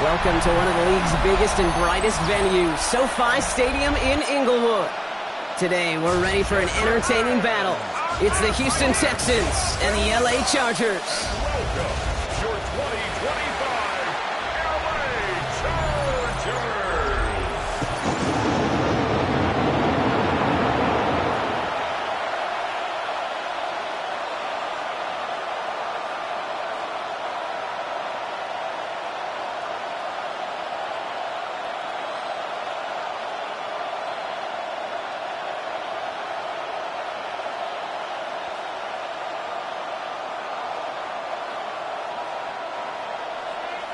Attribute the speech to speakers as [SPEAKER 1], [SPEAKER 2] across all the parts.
[SPEAKER 1] Welcome to one of the league's biggest and brightest venues, SoFi Stadium in Inglewood. Today, we're ready for an entertaining battle. It's the Houston Texans and the LA Chargers.
[SPEAKER 2] Welcome, your 2025 LA Chargers.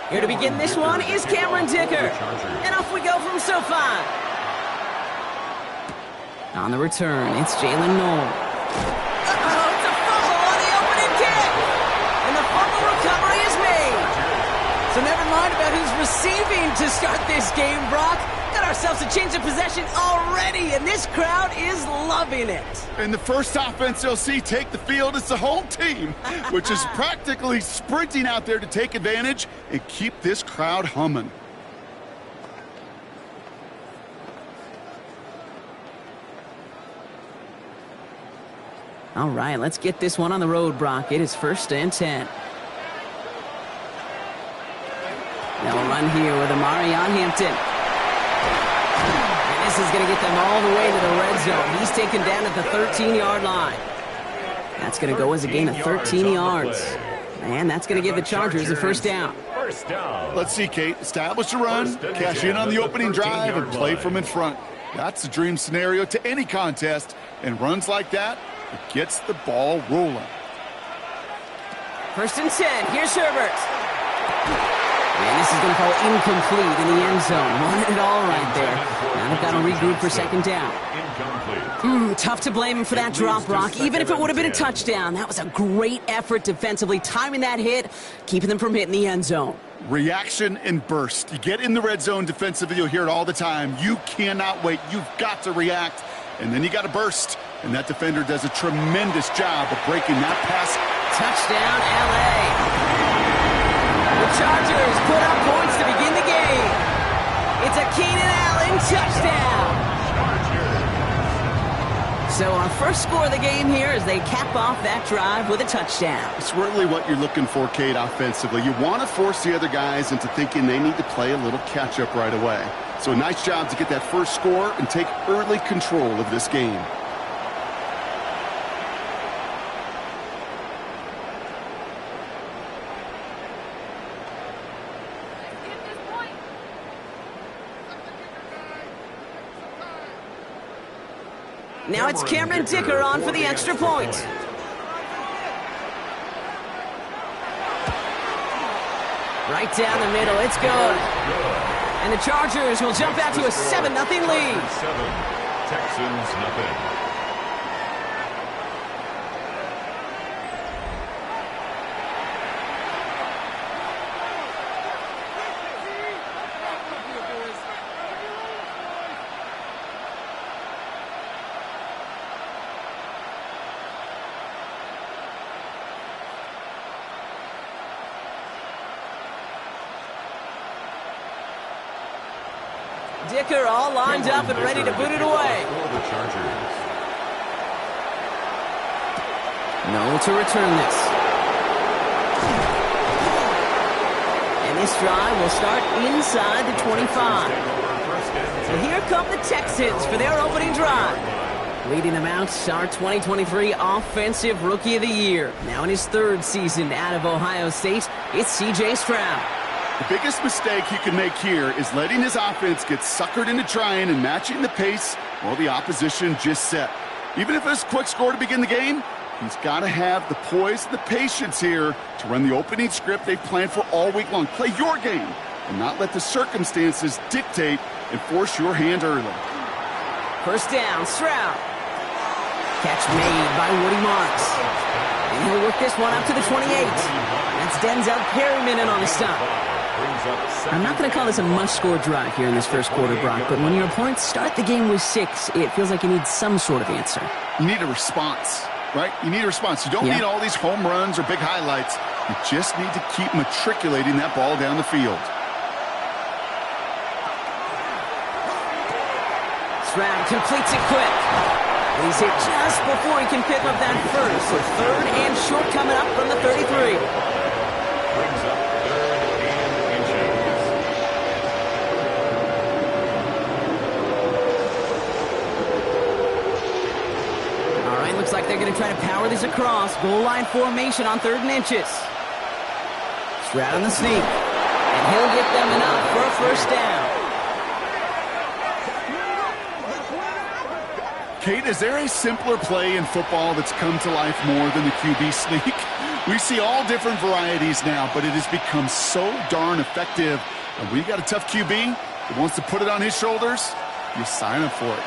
[SPEAKER 1] Here to begin this one is Cameron Dicker. And off we go from SoFi. On the return, it's Jalen Noel. Uh-oh, it's a fumble on the opening kick. And the fumble recovery is made. So never mind about who's receiving to start this game, Brock. Got ourselves a change of possession already, and this crowd is loving it.
[SPEAKER 3] And the first offense you'll see take the field is the home team, which is practically sprinting out there to take advantage and keep this crowd humming.
[SPEAKER 1] All right, let's get this one on the road, Brock. It is 1st and 10. They'll run here with Amari on Hampton. And this is going to get them all the way to the red zone. He's taken down at the 13-yard line. That's going to go as a gain of 13 yards. And that's going to give the Chargers a first down.
[SPEAKER 3] Let's see, Kate. Establish a run, cash in on the opening drive, and play from in front. That's the dream scenario to any contest. And runs like that, it gets the ball rolling.
[SPEAKER 1] 1st and 10. Here's Herbert. And this is going to fall incomplete in the end zone. Wanted it all right there. Now they've got to regroup for 2nd down. Tough to blame him for that drop, Brock. Even if it would have been a touchdown, that was a great effort defensively, timing that hit, keeping them from hitting the end zone.
[SPEAKER 3] Reaction and burst. You get in the red zone defensively, you'll hear it all the time. You cannot wait. You've got to react. And then you got to burst. And that defender does a tremendous job of breaking that pass.
[SPEAKER 1] Touchdown, LA. The Chargers put up points to begin the game. It's a Keenan Allen touchdown. So our first score of the game here as they cap off that drive with a touchdown.
[SPEAKER 3] It's really what you're looking for, Kate, offensively. You want to force the other guys into thinking they need to play a little catch-up right away. So a nice job to get that first score and take early control of this game.
[SPEAKER 1] Now it's Cameron Dicker on for the extra point. Right down the middle, it's good. And the Chargers will jump out to a 7-0 lead.
[SPEAKER 2] 7, Texans nothing.
[SPEAKER 1] Dicker all lined up and ready to boot it away. No to return this. And this drive will start inside the 25. So here come the Texans for their opening drive. Leading them out, our 2023 Offensive Rookie of the Year. Now in his 3rd season out of Ohio State, it's C.J. Stroud.
[SPEAKER 3] The biggest mistake he can make here is letting his offense get suckered into trying and matching the pace while the opposition just set. Even if it's a quick score to begin the game, he's got to have the poise and the patience here to run the opening script they've planned for all week long. Play your game and not let the circumstances dictate and force your hand early.
[SPEAKER 1] 1st down, Stroud. Catch made by Woody Marks. And he'll work this one up to the 28. That's Denzel Perryman in on the stop. I'm not going to call this a must-score drive here in this first quarter, Brock, but when your opponents start the game with 6, it feels like you need some sort of answer.
[SPEAKER 3] You need a response, right? You need a response. You don't need all these home runs or big highlights. You just need to keep matriculating that ball down the field.
[SPEAKER 1] Stroud completes it quick. He's hit just before he can pick up that first. So 3rd and short coming up from the 33.
[SPEAKER 2] Brings up 3rd and inches.
[SPEAKER 1] All right, looks like they're going to try to power this across. Goal line formation on 3rd and inches. Stroud on the sneak. And he'll get them enough for a first down.
[SPEAKER 3] Kate, is there a simpler play in football that's come to life more than the QB sneak? We see all different varieties now, but it has become so darn effective. And when you got a tough QB that wants to put it on his shoulders, you sign up for it.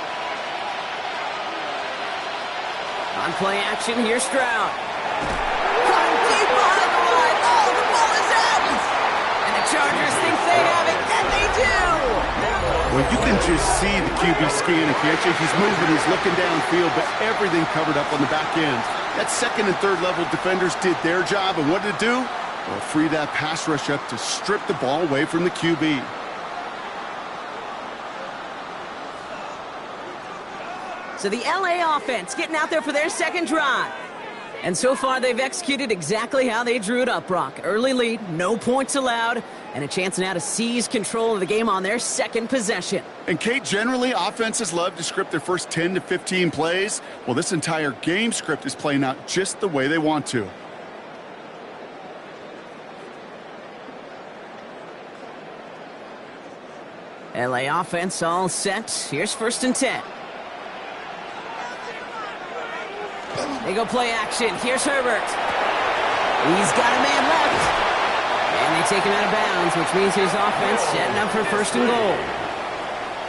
[SPEAKER 1] On play action, here's Stroud. Caught deep behind the line. Oh, the ball is out! And the Chargers think they have it, and they do!
[SPEAKER 3] Well, you can just see the QB scanning, can't you? He's moving, he's looking downfield, but everything covered up on the back end. That 2nd and 3rd level defenders did their job, and what did it do? Well, free that pass rush up to strip the ball away from the QB.
[SPEAKER 1] So the LA offense getting out there for their 2nd drive. And so far, they've executed exactly how they drew it up, Brock. Early lead, no points allowed, and a chance now to seize control of the game on their 2nd possession.
[SPEAKER 3] And, Kate, generally, offenses love to script their first 10 to 15 plays. Well, this entire game script is playing out just the way they want to.
[SPEAKER 1] LA offense all set. Here's 1st and 10. They go play action. Here's Herbert. He's got a man left. And they take him out of bounds, which means his offense setting up for 1st and goal.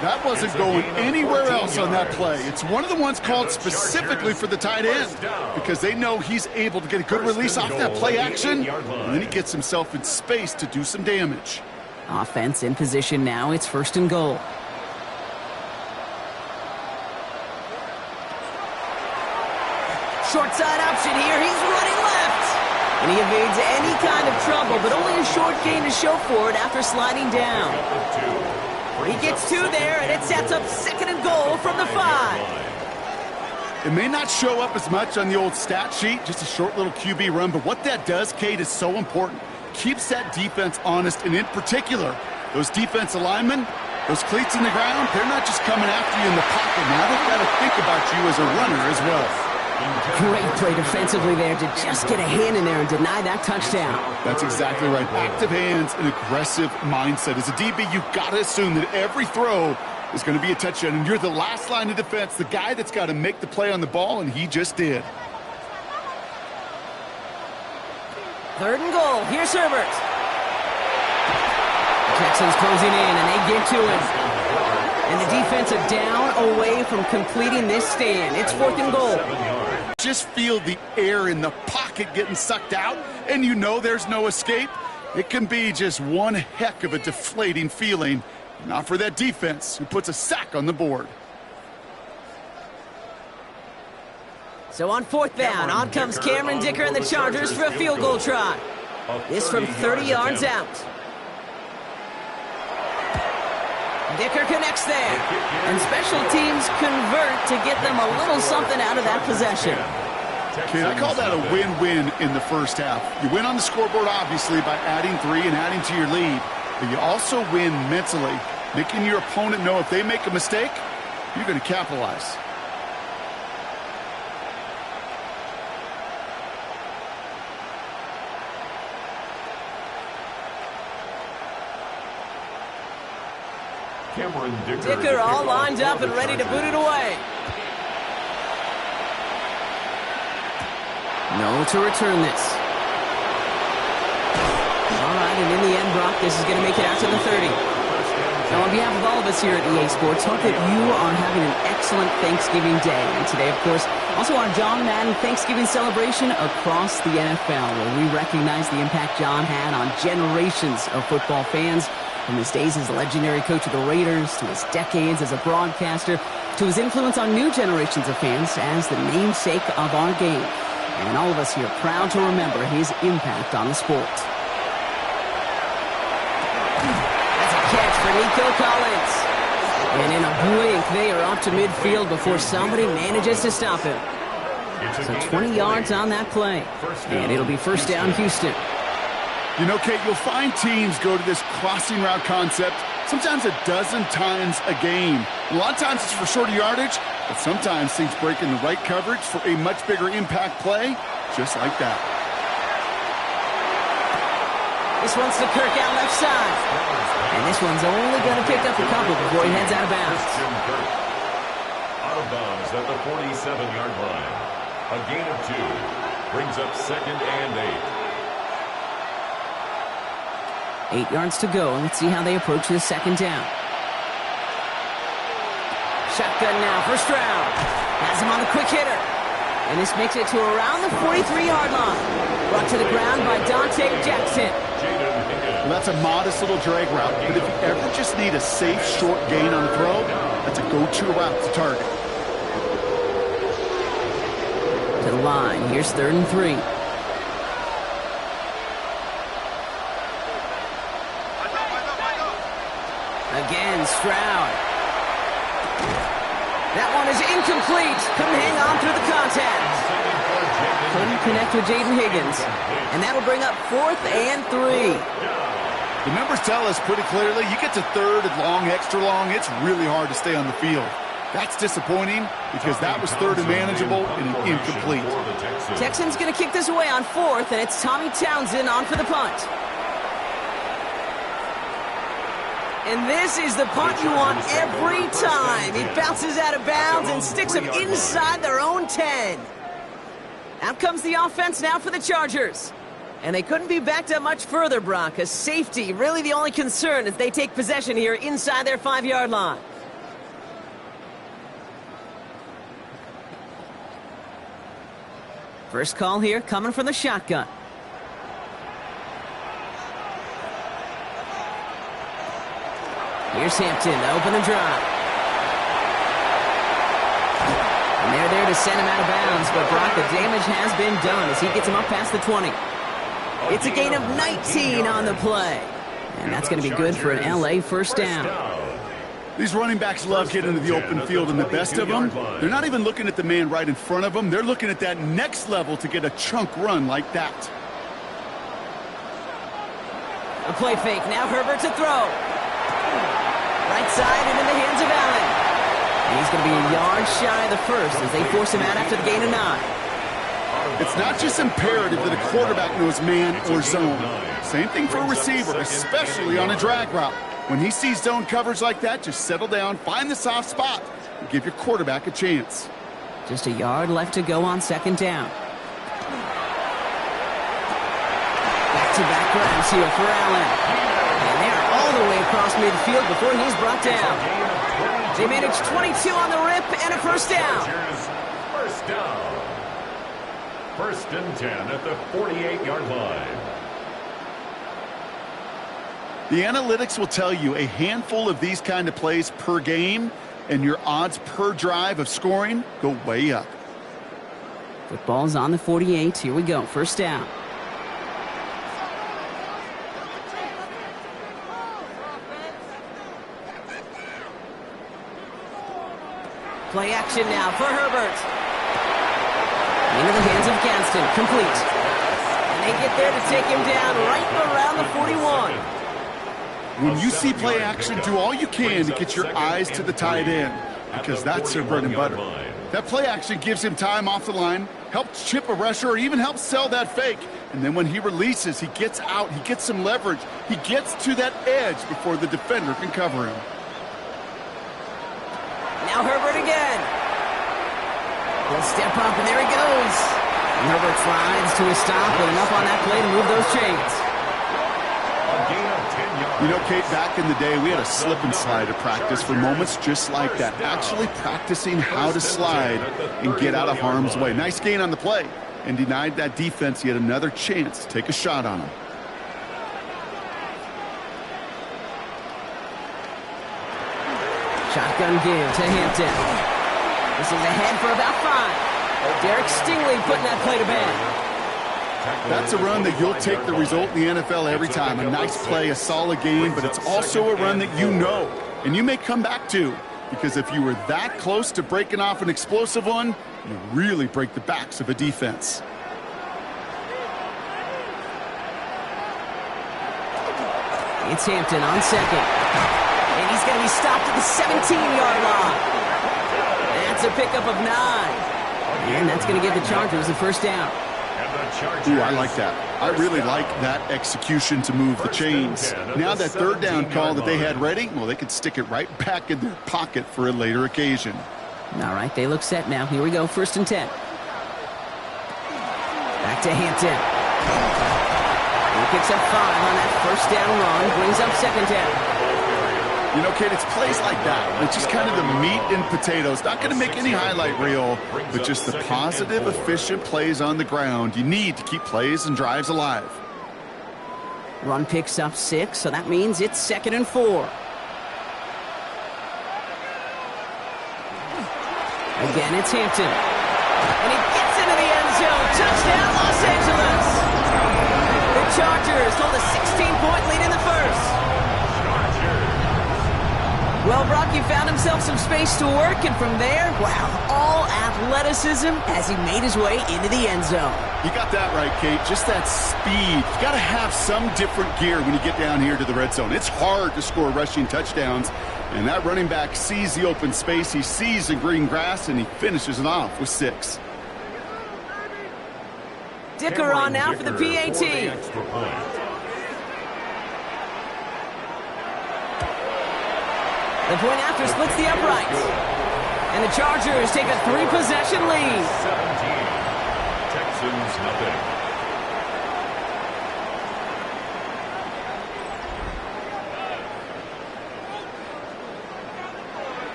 [SPEAKER 3] That wasn't going anywhere else on that play. It's one of the ones called specifically for the tight end because they know he's able to get a good release off that play action, and then he gets himself in space to do some damage.
[SPEAKER 1] Offense in position now. It's 1st and goal. Short side option here. He's running left. And he evades any kind of trouble, but only a short gain to show for it after sliding down. He gets 2 there, and it sets up 2nd and goal from the 5.
[SPEAKER 3] It may not show up as much on the old stat sheet, just a short little QB run, but what that does, Kate, is so important. Keeps that defense honest, and in particular, those defensive linemen, those cleats in the ground, they're not just coming after you in the pocket. Now they've got to think about you as a runner as well.
[SPEAKER 1] Great play defensively there to just get a hand in there and deny that touchdown.
[SPEAKER 3] That's exactly right. Active hands and aggressive mindset. As a DB, you've got to assume that every throw is going to be a touchdown, and you're the last line of defense, the guy that's got to make the play on the ball, and he just did.
[SPEAKER 1] 3rd and goal. Here's Herbert. The Texans closing in, and they get to him. And the defense are down away from completing this stand. It's 4th and goal.
[SPEAKER 3] Just feel the air in the pocket getting sucked out, and you know there's no escape. It can be just one heck of a deflating feeling. Not for that defense who puts a sack on the board.
[SPEAKER 1] So on 4th down, on comes Cameron Dicker and the Chargers for a field goal try. This from 30 yards out. Dicker connects there. And special teams convert to get them a little something out of that possession.
[SPEAKER 3] Okay, I call that a win-win in the first half. You win on the scoreboard, obviously, by adding 3 and adding to your lead. But you also win mentally, making your opponent know if they make a mistake, you're going to capitalize.
[SPEAKER 2] Dicker
[SPEAKER 1] all lined up and ready to boot it away. No to return this. All right, and in the end, Brock, this is going to make it out to the 30. Now, on behalf of all of us here at EA Sports, hope that you are having an excellent Thanksgiving day. And today, of course, also our John Madden Thanksgiving celebration across the NFL, where we recognize the impact John had on generations of football fans, from his days as a legendary coach of the Raiders, to his decades as a broadcaster, to his influence on new generations of fans as the namesake of our game. And all of us here proud to remember his impact on the sport. That's a catch for Nico Collins. And in a blink, they are off to midfield before somebody manages to stop him. So 20 yards on that play. And it'll be first down, Houston.
[SPEAKER 3] You know, Kate, you'll find teams go to this crossing route concept sometimes a dozen times a game. A lot of times it's for shorter yardage, but sometimes things break in the right coverage for a much bigger impact play, just like that.
[SPEAKER 1] This one's to Kirk out left side. And this one's only going to pick up a couple before he heads out of bounds.
[SPEAKER 2] Out of bounds at the 47-yard line. A gain of 2 brings up 2nd and 8.
[SPEAKER 1] 8 yards to go. Let's see how they approach this second down. Shotgun now, first round. Has him on a quick hitter. And this makes it to around the 43-yard line. Brought to the ground by Dante Jackson.
[SPEAKER 3] Well, that's a modest little drag route, but if you ever just need a safe, short gain on the throw, that's a go-to route to target.
[SPEAKER 1] To the line. Here's 3rd and 3. Again, Stroud. That one is incomplete. Couldn't hang on through the contact. Couldn't connect with Jaden Higgins. And that'll bring up 4th and 3.
[SPEAKER 3] The numbers tell us pretty clearly, you get to 3rd and long, extra long, it's really hard to stay on the field. That's disappointing because that was 3rd and manageable and an incomplete.
[SPEAKER 1] Texans going to kick this away on 4th, and it's Tommy Townsend on for the punt. And this is the punt you want every time. It bounces out of bounds and sticks them inside their own 10. Out comes the offense now for the Chargers. And they couldn't be backed up much further, Brock. A safety, really the only concern as they take possession here inside their 5-yard line. First call here coming from the shotgun. Here's Hampton to open the drive. And they're there to send him out of bounds, but Brock, the damage has been done as he gets him up past the 20. It's a gain of 19 on the play. And that's going to be good for an LA first down.
[SPEAKER 3] These running backs love getting into the open field, and the best of them, they're not even looking at the man right in front of them. They're looking at that next level to get a chunk run like that.
[SPEAKER 1] A play fake. Now Herbert to throw. Right side and in the hands of Allen. And he's going to be a yard shy of the first as they force him out after the gain of 9.
[SPEAKER 3] It's not just imperative that a quarterback knows man or zone. Same thing for a receiver, especially on a drag route. When he sees zone coverage like that, just settle down, find the soft spot, and give your quarterback a chance.
[SPEAKER 1] Just a yard left to go on second down. Back-to-back grabs here for Allen. And they're all the way across midfield before he's brought down. They managed 22 on the rip and a first down.
[SPEAKER 2] First down. 1st and 10 at the 48-yard line.
[SPEAKER 3] The analytics will tell you a handful of these kind of plays per game, and your odds per drive of scoring go way up.
[SPEAKER 1] Football's on the 48. Here we go. First down. Play action now for Herbert. Into the hands of Gadsden. Complete. And they get there to take him down right around the 41.
[SPEAKER 3] When you see play action, do all you can to get your eyes to the tight end, because that's their bread and butter. That play action gives him time off the line, helps chip a rusher, or even helps sell that fake. And then when he releases, he gets out, he gets some leverage. He gets to that edge before the defender can cover him.
[SPEAKER 1] Now Herbert again. He'll step up, and there he goes. And Herbert slides to a stop with enough on that play to move those chains.
[SPEAKER 3] You know, Kate, back in the day, we had a slip and slide to practice for moments just like that. Actually practicing how to slide and get out of harm's way. Nice gain on the play, and denied that defense yet another chance to take a shot on him.
[SPEAKER 1] Shotgun give to Hampton. This is ahead for about 5. Derek Stingley putting that play to bed.
[SPEAKER 3] That's a run that you'll take the result in the NFL every time. A nice play, a solid game, but it's also a run that you know and you may come back to, because if you were that close to breaking off an explosive one, you really break the backs of a defense.
[SPEAKER 1] It's Hampton on second. And he's going to be stopped at the 17-yard line. That's a pickup of 9. And that's going to give the Chargers the first down.
[SPEAKER 3] Ooh, I like that. I really like that execution to move the chains. Now that third down call that they had ready, well, they could stick it right back in their pocket for a later occasion.
[SPEAKER 1] All right, they look set now. Here we go, 1st and 10. Back to Hampton. He picks up 5 on that 1st down run, brings up 2nd down.
[SPEAKER 3] You know, Kate, it's plays like that. It's just kind of the meat and potatoes. Not going to make any highlight reel, but just the positive, efficient plays on the ground. You need to keep plays and drives alive.
[SPEAKER 1] Run picks up 6, so that means it's 2nd and 4. Again, it's Hampton. And he gets into the end zone. Touchdown, Los Angeles. The Chargers hold a 16-point lead in the first. Well, Brock, he found himself some space to work, and from there, wow, all athleticism as he made his way into the end zone.
[SPEAKER 3] You got that right, Kate. Just that speed. You got to have some different gear when you get down here to the red zone. It's hard to score rushing touchdowns, and that running back sees the open space, he sees the green grass, and he finishes it off with 6.
[SPEAKER 1] Dicker on now for the PAT. The point after splits the uprights. And the Chargers take a 3-possession lead.
[SPEAKER 2] 17. Texans nothing.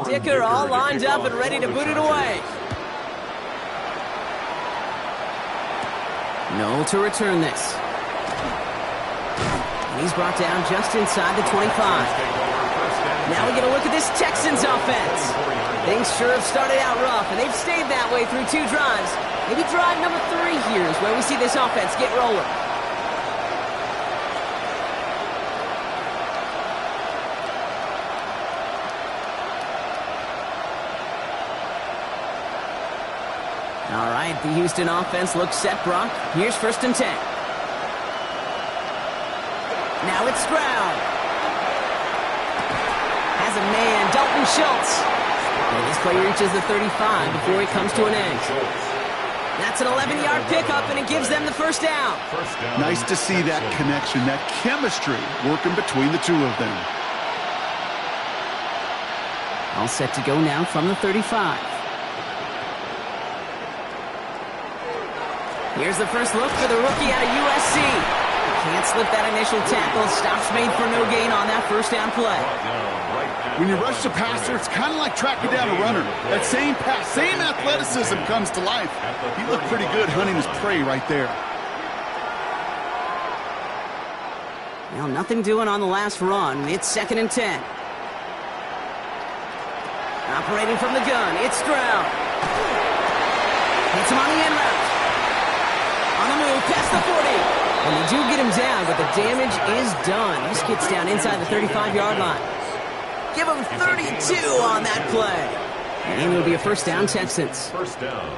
[SPEAKER 1] Dicker all lined up and ready to boot it away. Noel to return this. And he's brought down just inside the 25. Now we get a look at this Texans offense. Things sure have started out rough, and they've stayed that way through 2 drives. Maybe drive number 3 here is where we see this offense get rolling. All right, the Houston offense looks set, Brock. Here's 1st and 10. Now it's Stroud. Has a man, Dalton Schultz. And this play reaches the 35 before he comes to an end. That's an 11-yard pickup, and it gives them the first down.
[SPEAKER 3] Nice to see that connection, that chemistry working between the two of them.
[SPEAKER 1] All set to go now from the 35. Here's the first look for the rookie out of USC. Can't slip that initial tackle. Stops made for no gain on that 1st down play.
[SPEAKER 3] When you rush the passer, it's kind of like tracking down a runner. That same pass, same athleticism comes to life. He looked pretty good hunting his prey right there.
[SPEAKER 1] Well, nothing doing on the last run. It's 2nd and 10. Operating from the gun, it's Stroud. Hits him on the end route. On the move, past the 40. And they do get him down, but the damage is done. This gets down inside the 35-yard line. Give him 32 on that play. And it'll be a 1st down, Texans.
[SPEAKER 2] 1st down.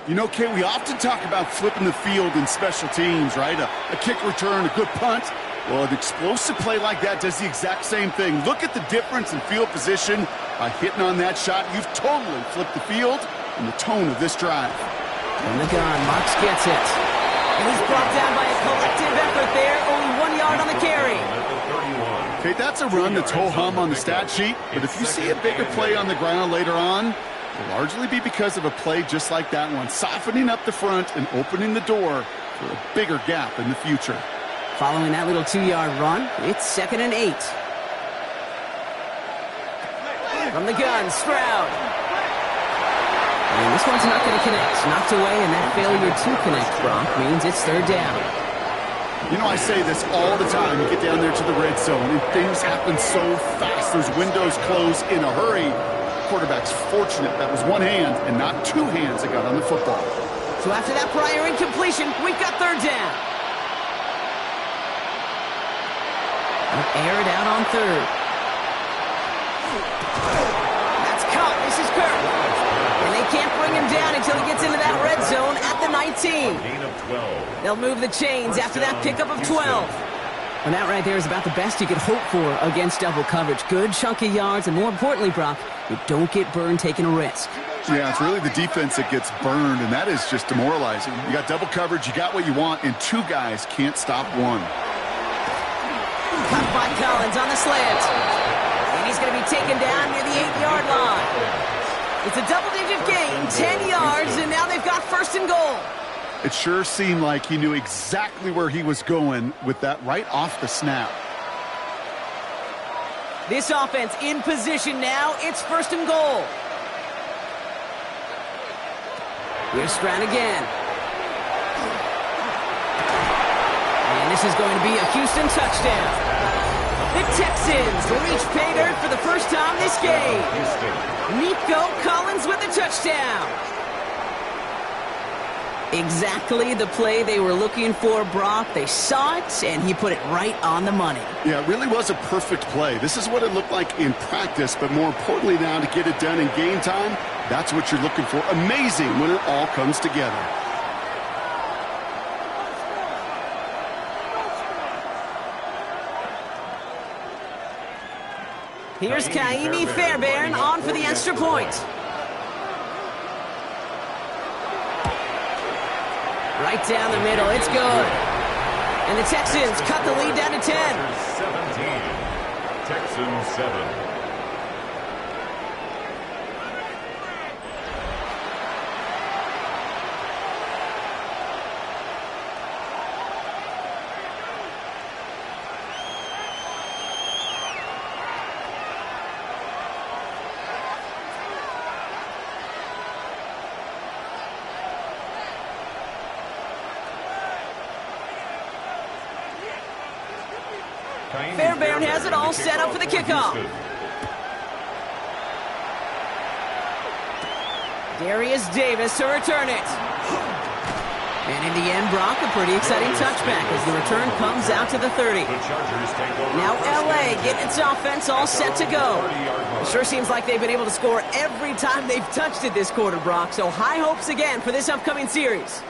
[SPEAKER 3] You know, Kate, we often talk about flipping the field in special teams, right? A kick return, a good punt. Well, an explosive play like that does the exact same thing. Look at the difference in field position. By hitting on that shot, you've totally flipped the field and the tone of this drive.
[SPEAKER 1] From the gun, Marks gets it. And he's brought down by a collective effort there. Only 1 yard on the carry.
[SPEAKER 3] Okay, that's a run that's ho-hum on the stat sheet. But if you see a bigger play on the ground later on, it'll largely be because of a play just like that one, softening up the front and opening the door for a bigger gap in the future.
[SPEAKER 1] Following that little 2-yard run, it's 2nd and 8. From the gun, Stroud. And this one's not going to connect. Knocked away, and that failure to connect, Brock, means it's third down.
[SPEAKER 3] You know, I say this all the time. You get down there to the red zone, and things happen so fast. Those windows close in a hurry. Quarterback's fortunate that was one hand and not two hands that got on the football.
[SPEAKER 1] So after that prior incompletion, we've got third down. Air it out on third. That's caught. This is Kirk. And they can't bring him down until he gets into that red zone at the 19.
[SPEAKER 2] Gain of 12.
[SPEAKER 1] They'll move the chains after that pickup of 12. And that right there is about the best you could hope for against double coverage. Good chunk of yards, and more importantly, Brock, you don't get burned taking a risk.
[SPEAKER 3] Yeah, it's really the defense that gets burned, and that is just demoralizing. You got double coverage, you got what you want, and two guys can't stop one.
[SPEAKER 1] Cut by Collins on the slant. And he's going to be taken down near the 8-yard line. It's a double-digit gain, 10 yards, and now they've got first and goal.
[SPEAKER 3] It sure seemed like he knew exactly where he was going with that right off the snap.
[SPEAKER 1] This offense in position now. It's first and goal. Here's Stroud again. And this is going to be a Houston touchdown. The Texans reach pay dirt for the first time this game. Nico Collins with a touchdown. Exactly the play they were looking for, Brock. They saw it, and he put it right on the money.
[SPEAKER 3] Yeah, it really was a perfect play. This is what it looked like in practice, but more importantly now to get it done in game time, that's what you're looking for. Amazing when it all comes together.
[SPEAKER 1] Here's Kaimi Fairbairn on for the extra point. Right down the middle, it's good. And the Texans cut the lead down to 10.
[SPEAKER 2] 17, Texans 7.
[SPEAKER 1] Fairbairn has it all set up for the kickoff. Darius Davis to return it. And in the end, Brock, a pretty exciting touchback as the return comes out to the 30. Now LA getting its offense all set to go. It sure seems like they've been able to score every time they've touched it this quarter, Brock. So high hopes again for this upcoming series.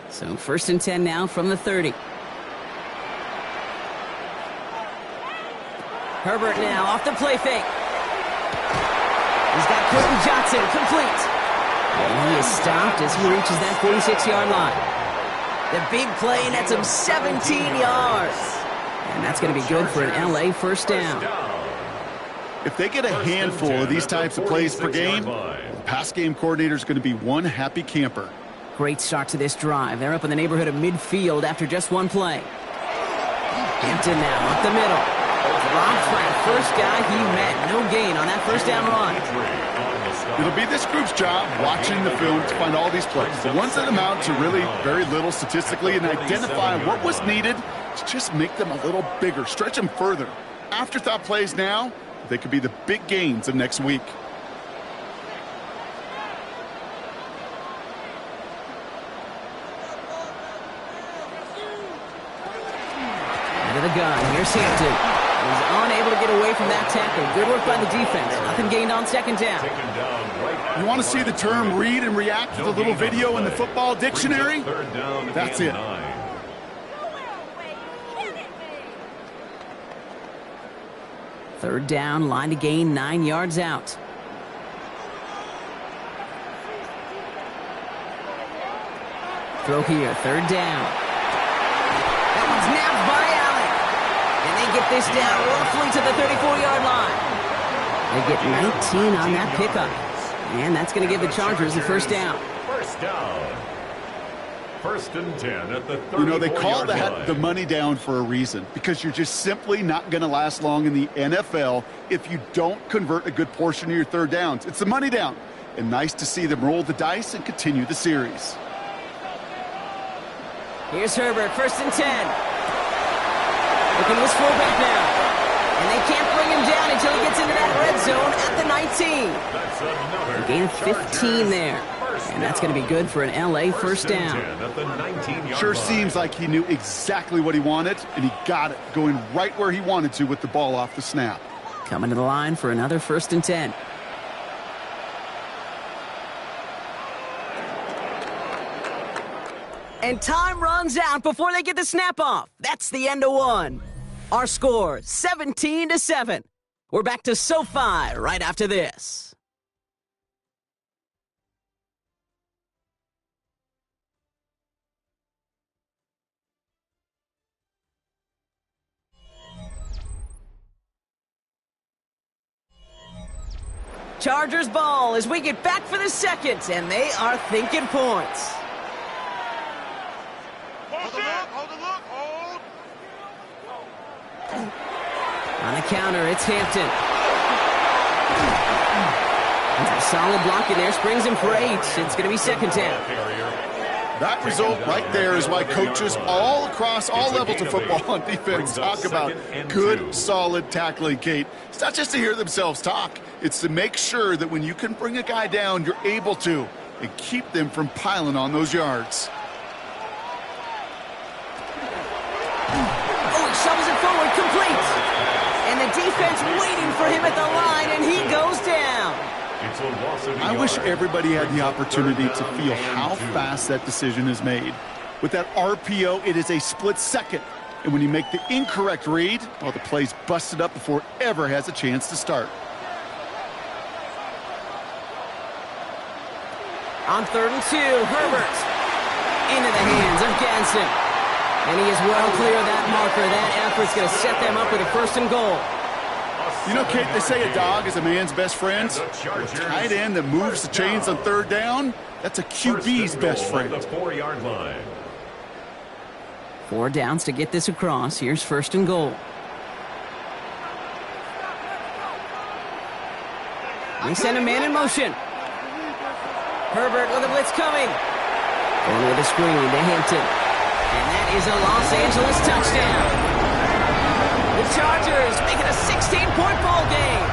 [SPEAKER 1] So first and 10 now from the 30. Herbert now off the play fake. He's got Quentin Johnson complete. And he is stopped as he reaches that 46-yard line. The big play nets him 17 yards. And that's going to be good for an LA first down.
[SPEAKER 3] If they get a handful of these types of plays per game, the pass game coordinator is going to be one happy camper.
[SPEAKER 1] Great start to this drive. They're up in the neighborhood of midfield after just one play. Hampton now up the middle. Dropped by the first guy he met. No gain on that first down run.
[SPEAKER 3] It'll be this group's job watching the film to find all these plays. The ones that amount to really very little statistically and identify what was needed to just make them a little bigger, stretch them further. Afterthought plays now, they could be the big gains of next week.
[SPEAKER 1] The gun. Here's Hampton. He's unable to get away from that tackle. Good work by the defense. Nothing gained on second down.
[SPEAKER 3] You want to see the term read and react with a little video in the football dictionary? That's it.
[SPEAKER 1] Third down, line to gain 9 yards out. Throw here, third down. That one's nabbed by Allen. And they get this down roughly to the 34-yard line. They get 19 on that pickup. And that's going to give the Chargers a first down.
[SPEAKER 2] First and 10 at the 34-yard
[SPEAKER 3] You know, they call that
[SPEAKER 2] line.
[SPEAKER 3] the money down for a reason, because you're just simply not going to last long in the NFL if you don't convert a good portion of your third downs. It's the money down. And nice to see them roll the dice and continue the series.
[SPEAKER 1] Here's Herbert, first and 10. Looking this fullback now. And they can't bring him down until he gets into that red zone at the 19.
[SPEAKER 2] That's another
[SPEAKER 1] A gain of 15 there. And that's going to be good for an LA first down.
[SPEAKER 2] At the 19-yard
[SPEAKER 3] Sure
[SPEAKER 2] line.
[SPEAKER 3] seems like he knew exactly what he wanted, and he got it, going right where he wanted to with the ball off the snap.
[SPEAKER 1] Coming to the line for another first and 10. And time runs out before they get the snap off. That's the end of one. Our score, 17-7. We're back to SoFi right after this. Chargers ball as we get back for the second, and they are thinking points. On the counter, it's Hampton. A solid block in there, springs him for 8. It's going to be second down.
[SPEAKER 3] That result right there is why coaches all across all levels of football and defense talk about good, solid tackling, Kate. It's not just to hear themselves talk. It's to make sure that when you can bring a guy down, you're able to, and keep them from piling on those yards.
[SPEAKER 1] Oh, he shovels it forward, complete. And the defense waiting for him at the line, and he goes down.
[SPEAKER 2] It's a loss of a
[SPEAKER 3] I
[SPEAKER 2] yard.
[SPEAKER 3] wish everybody had the opportunity to feel how fast that decision is made. With that RPO, it is a split second. And when you make the incorrect read, well, the play's busted up before it ever has a chance to start.
[SPEAKER 1] On 3rd and 2, Herbert. Into the hands of Ganson. And he is well clear of that marker. That effort's going to set them up with a first and goal.
[SPEAKER 3] You know, Kate, they say a dog is a man's best friend. A tight end that moves the chains on 3rd down, that's a QB's best friend.
[SPEAKER 2] At the 4-yard line.
[SPEAKER 1] 4 downs to get this across. Here's first and goal. They send a man in motion. Herbert with a blitz coming. Going with a screen to Hampton. And that is a Los Angeles touchdown. The Chargers make it a 16-point ball game.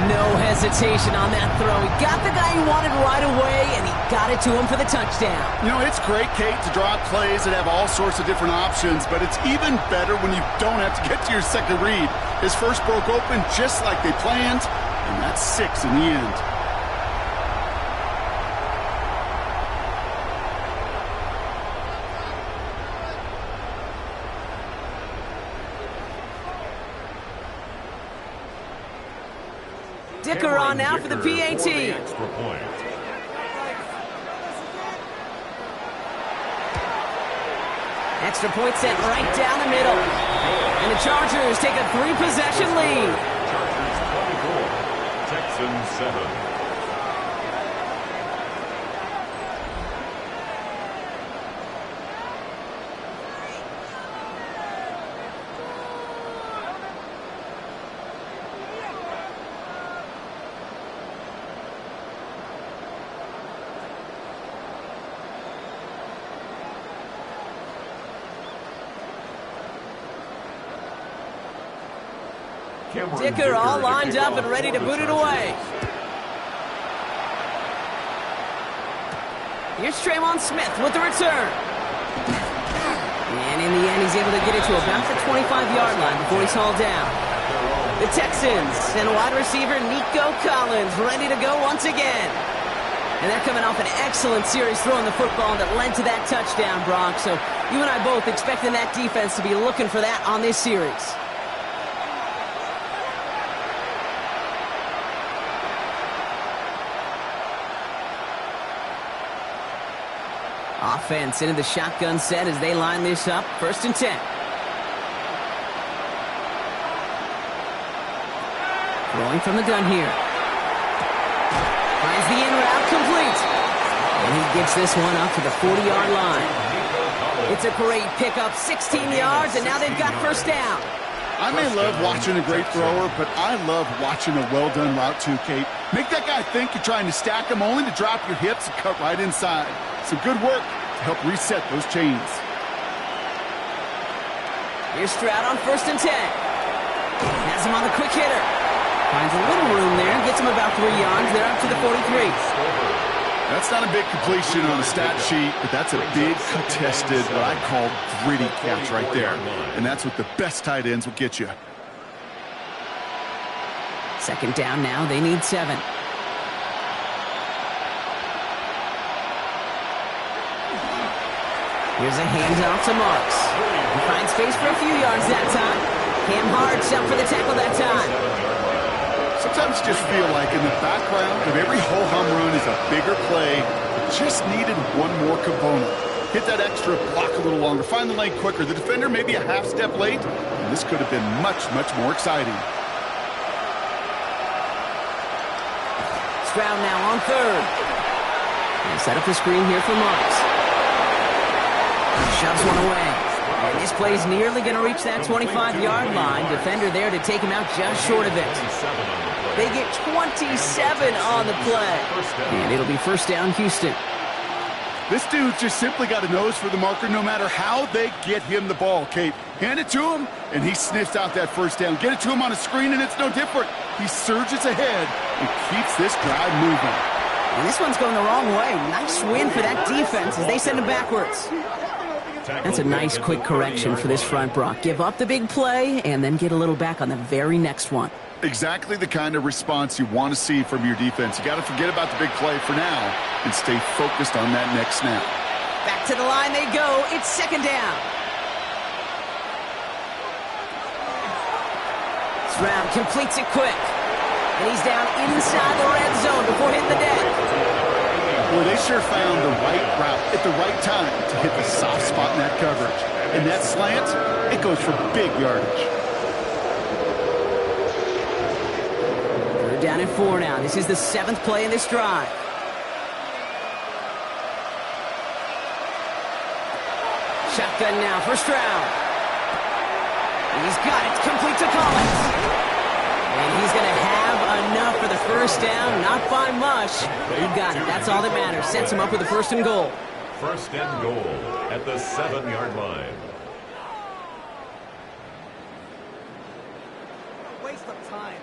[SPEAKER 1] No hesitation on that throw. He got the guy he wanted right away, and he got it to him for the touchdown.
[SPEAKER 3] You know, it's great, Kate, to draw up plays that have all sorts of different options, but it's even better when you don't have to get to your second read. His first broke open just like they planned, and that's 6 in the end.
[SPEAKER 1] Dicker on now for the PAT.
[SPEAKER 2] Extra point.
[SPEAKER 1] Extra point set right down the middle. And the Chargers take a 3-possession lead.
[SPEAKER 2] Chargers 24, Texans 7.
[SPEAKER 1] Dicker all lined up and ready to boot it away. Here's Tremont Smith with the return. And in the end, he's able to get it to about the 25-yard line before he's hauled down. The Texans and wide receiver Nico Collins ready to go once again. And they're coming off an excellent series throwing the football that led to that touchdown, Brock. So you and I both expecting that defense to be looking for that on this series. Offense into the shotgun set as they line this up. 1st and 10. Throwing from the gun here. Finds the in route complete. And he gets this one up to the 40-yard line. It's a great pickup, 16 yards, and now they've got first down.
[SPEAKER 3] I may love watching a great thrower, but I love watching a well-done route too, Kate. Make that guy think you're trying to stack him only to drop your hips and cut right inside. Some good work to help reset those chains.
[SPEAKER 1] Here's Stroud on 1st and 10. Has him on the quick hitter. Finds a little room there, gets him about 3 yards. They're up to the 43.
[SPEAKER 3] That's not a big completion on the stat sheet, but that's a big contested, what I call gritty catch right there. And that's what the best tight ends will get you.
[SPEAKER 1] 2nd down now. They need 7. Here's a handoff to Marks. He finds space for a few yards that time. Cam Hart's up for the tackle that time.
[SPEAKER 3] Sometimes you just feel like in the background of every ho-hum run is a bigger play. It just needed one more component. Hit that extra block a little longer. Find the lane quicker. The defender may be a half step late, and this could have been much, much more exciting.
[SPEAKER 1] Stroud now on 3rd. And set up the screen here for Marks. Shoves one away. And this play's nearly going to reach that 25-yard line. Defender there to take him out just short of it. They get 27 on the play. And it'll be first down, Houston.
[SPEAKER 3] This dude just simply got a nose for the marker no matter how they get him the ball, Kate. Hand it to him, and he sniffs out that first down. Get it to him on a screen, and it's no different. He surges ahead and keeps this drive moving.
[SPEAKER 1] And this one's going the wrong way. Nice win for that defense as they send him backwards. That's a nice quick correction for this front, Brock. Give up the big play and then get a little back on the very next one.
[SPEAKER 3] Exactly the kind of response you want to see from your defense. You got to forget about the big play for now and stay focused on that next snap.
[SPEAKER 1] Back to the line they go. It's 2nd down. Stroud completes it quick. And he's down inside the red zone before hitting the deck.
[SPEAKER 3] Boy, they sure found the right route at the right time to hit the soft spot in that coverage. And that slant, it goes for big yardage.
[SPEAKER 1] They're down at 4 now. This is the 7th play in this drive. Shotgun now for Stroud. He's got it. Complete to Collins. And he's going to have enough for the first down. Not by much, but he got it. That's all that matters. Sets him up with a 1st and goal.
[SPEAKER 2] 1st and goal at the 7-yard line.
[SPEAKER 4] Waste of time.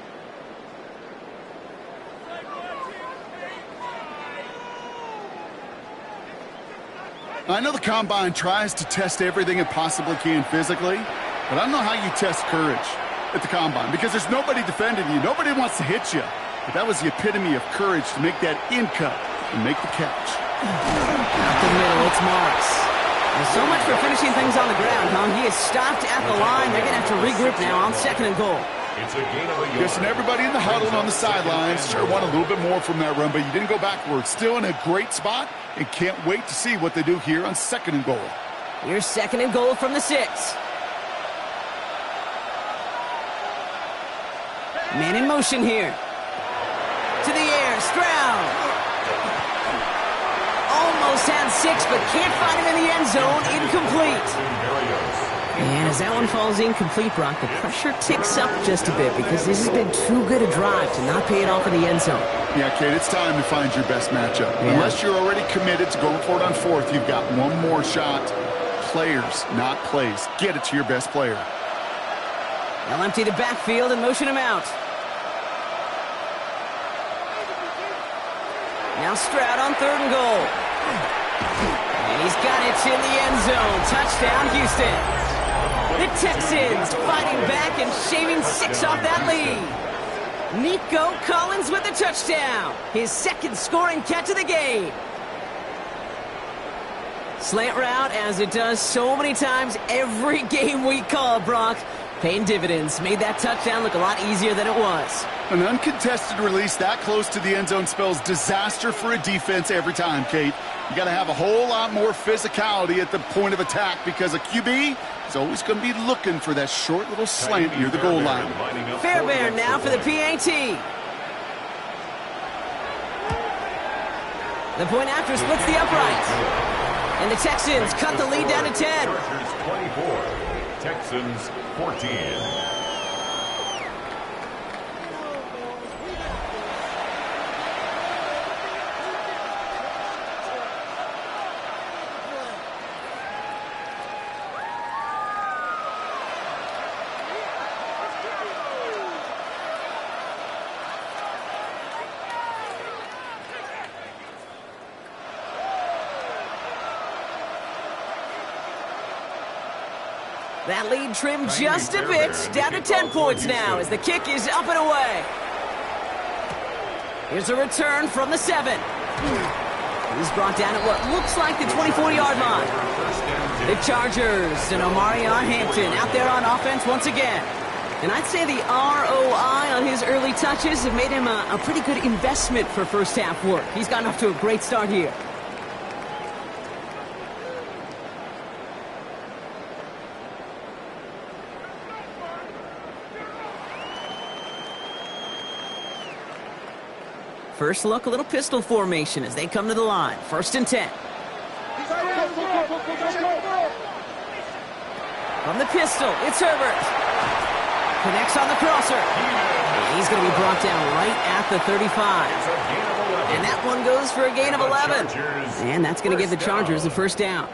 [SPEAKER 3] I know the Combine tries to test everything it possibly can physically, but I don't know how you test courage at the Combine, because there's nobody defending you. Nobody wants to hit you. But that was the epitome of courage to make that in cut and make the catch.
[SPEAKER 1] Out the middle, it's Marks. And so much for finishing things on the ground, huh? He is stopped at the line. They're going to have to regroup now on 2nd and goal.
[SPEAKER 2] It's a gain of a yard.
[SPEAKER 3] Guessing everybody in the huddle on the sidelines sure want a little bit more from that run, but you didn't go backwards. Still in a great spot and can't wait to see what they do here on 2nd and goal.
[SPEAKER 1] Here's 2nd and goal from the 6. Man in motion here. To the air, Stroud. Almost had 6, but can't find him in the end zone. Incomplete. And as that one falls incomplete, Brock, the pressure ticks up just a bit because this has been too good a drive to not pay it off in the end zone.
[SPEAKER 3] Yeah, Kate, it's time to find your best matchup.
[SPEAKER 1] Yeah.
[SPEAKER 3] Unless you're already committed to going for it on 4th, you've got one more shot. Players, not plays. Get it to your best player.
[SPEAKER 1] They'll empty the backfield and motion him out. Now Stroud on 3rd and goal. And he's got it in the end zone. Touchdown, Houston. The Texans fighting back and shaving 6 off that lead. Nico Collins with the touchdown. His 2nd scoring catch of the game. Slant route, as it does so many times every game we call, Brock. Paying dividends. Made that touchdown look a lot easier than it was.
[SPEAKER 3] An uncontested release that close to the end zone spells disaster for a defense every time, Kate. You got to have a whole lot more physicality at the point of attack because a QB is always going to be looking for that short little slant near the goal line.
[SPEAKER 1] Fairbairn now for the PAT. The point after splits the upright. And the Texans cut the lead down to 10.
[SPEAKER 2] Chargers 24, Texans 14.
[SPEAKER 1] That lead trimmed just a bit, down to 10 points now as the kick is up and away. Here's a return from the 7. He's brought down at what looks like the 24-yard line. The Chargers and Omarion Hampton out there on offense once again. And I'd say the ROI on his early touches have made him a pretty good investment for first half work. He's gotten off to a great start here. First look, a little pistol formation as they come to the line. 1st and 10. From the pistol, it's Herbert. Connects on the crosser. He's going to be brought down right at the 35. And that one goes for a gain of 11. And that's going to give the Chargers the first down.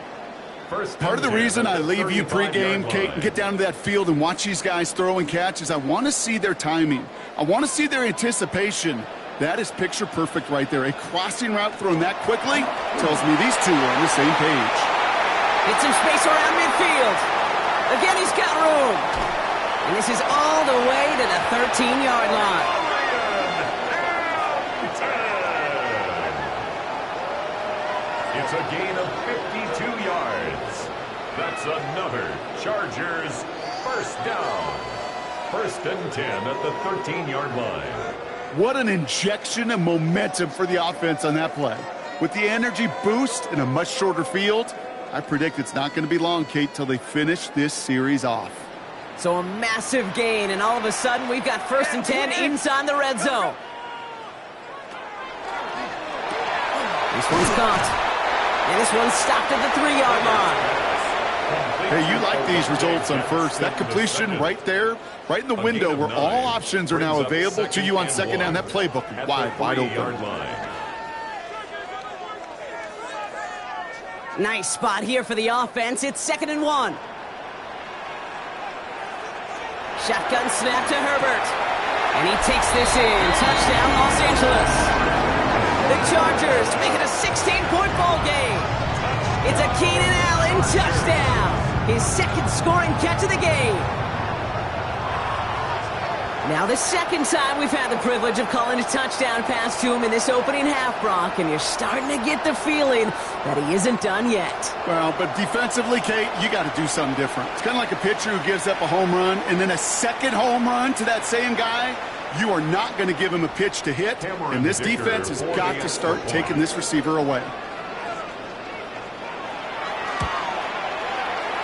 [SPEAKER 3] Part of the reason I leave you pregame, Kate, and get down to that field and watch these guys throw and catch is I want to see their timing. I want to see their anticipation. That is picture perfect right there. A crossing route thrown that quickly tells me these two are on the same page.
[SPEAKER 1] Get some space around midfield. Again, he's got room. And this is all the way to the 13-yard line.
[SPEAKER 2] It's a gain of 52 yards. That's another Chargers first down. 1st and 10 at the 13-yard line.
[SPEAKER 3] What an injection of momentum for the offense on that play. With the energy boost in a much shorter field, I predict it's not going to be long, Kate, till they finish this series off.
[SPEAKER 1] So a massive gain, and all of a sudden we've got 1st and 10 inside the red zone. This one's caught. And this one's stopped at the 3-yard line.
[SPEAKER 3] Hey, you like these results on first. That completion right there, right in the window where all options are now available to you on second down. That playbook wide open.
[SPEAKER 1] Nice spot here for the offense. It's 2nd and 1. Shotgun snap to Herbert. And he takes this in. Touchdown, Los Angeles. The Chargers make it a 16-point ball game. It's a Keenan Allen touchdown. His 2nd scoring catch of the game. Now the 2nd time we've had the privilege of calling a touchdown pass to him in this opening half, Brock, and you're starting to get the feeling that he isn't done yet.
[SPEAKER 3] Well, but defensively, Kate, you got to do something different. It's kind of like a pitcher who gives up a home run and then a second home run to that same guy. You are not going to give him a pitch to hit, and this defense has got to start taking this receiver away.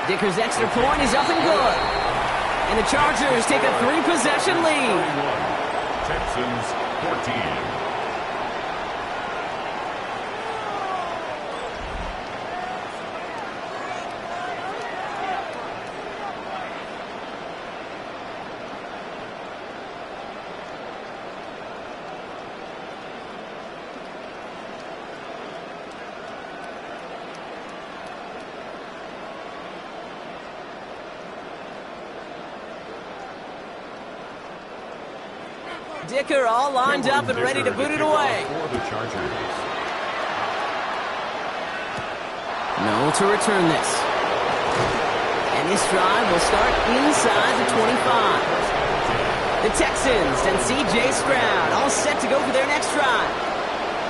[SPEAKER 1] Dicker's extra point is up and good. And the Chargers take a 3-possession lead.
[SPEAKER 2] Texans 14.
[SPEAKER 1] Dicker all lined up and ready to boot it away. No to return this. And this drive will start inside the 25. The Texans and C.J. Stroud all set to go for their next drive.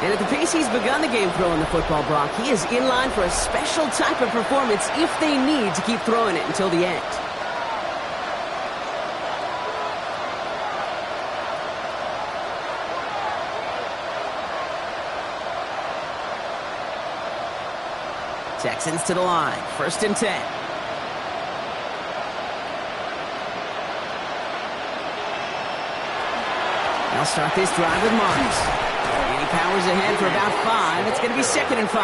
[SPEAKER 1] And at the pace he's begun the game throwing the football, Brock, he is in line for a special type of performance if they need to keep throwing it until the end. Texans to the line. 1st and 10. They'll start this drive with Marks. And he powers ahead for about 5. It's going to be 2nd and 5.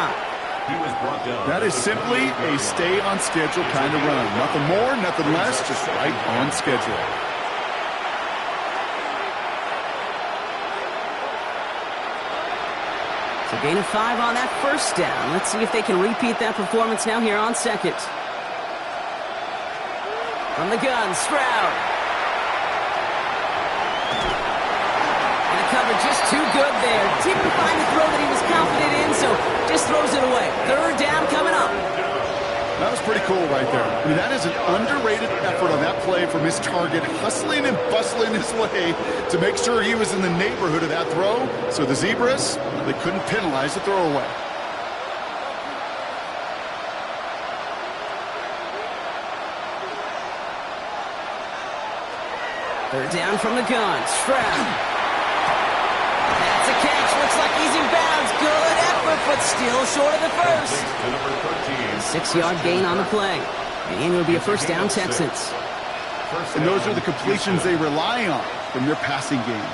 [SPEAKER 2] He was brought down.
[SPEAKER 3] That is simply a stay-on-schedule kind of run. Nothing more, nothing less, just right on schedule.
[SPEAKER 1] So gain of 5 on that first down. Let's see if they can repeat that performance now here on 2nd. From the gun, Stroud. And the cover just too good there. Didn't find the throw that he was confident in, so just throws it away. 3rd down coming up.
[SPEAKER 3] That was pretty cool right there. I mean, that is an underrated effort on that play from his target, hustling and bustling his way to make sure he was in the neighborhood of that throw. So the Zebras, they couldn't penalize the throwaway.
[SPEAKER 1] Third down from the gun. Stroud. That's a catch. Looks like he's in bounds. Good effort, but still short of the first. 6-yard gain on the play. And it'll be a first down, Texans.
[SPEAKER 3] And those are the completions they rely on from their passing game.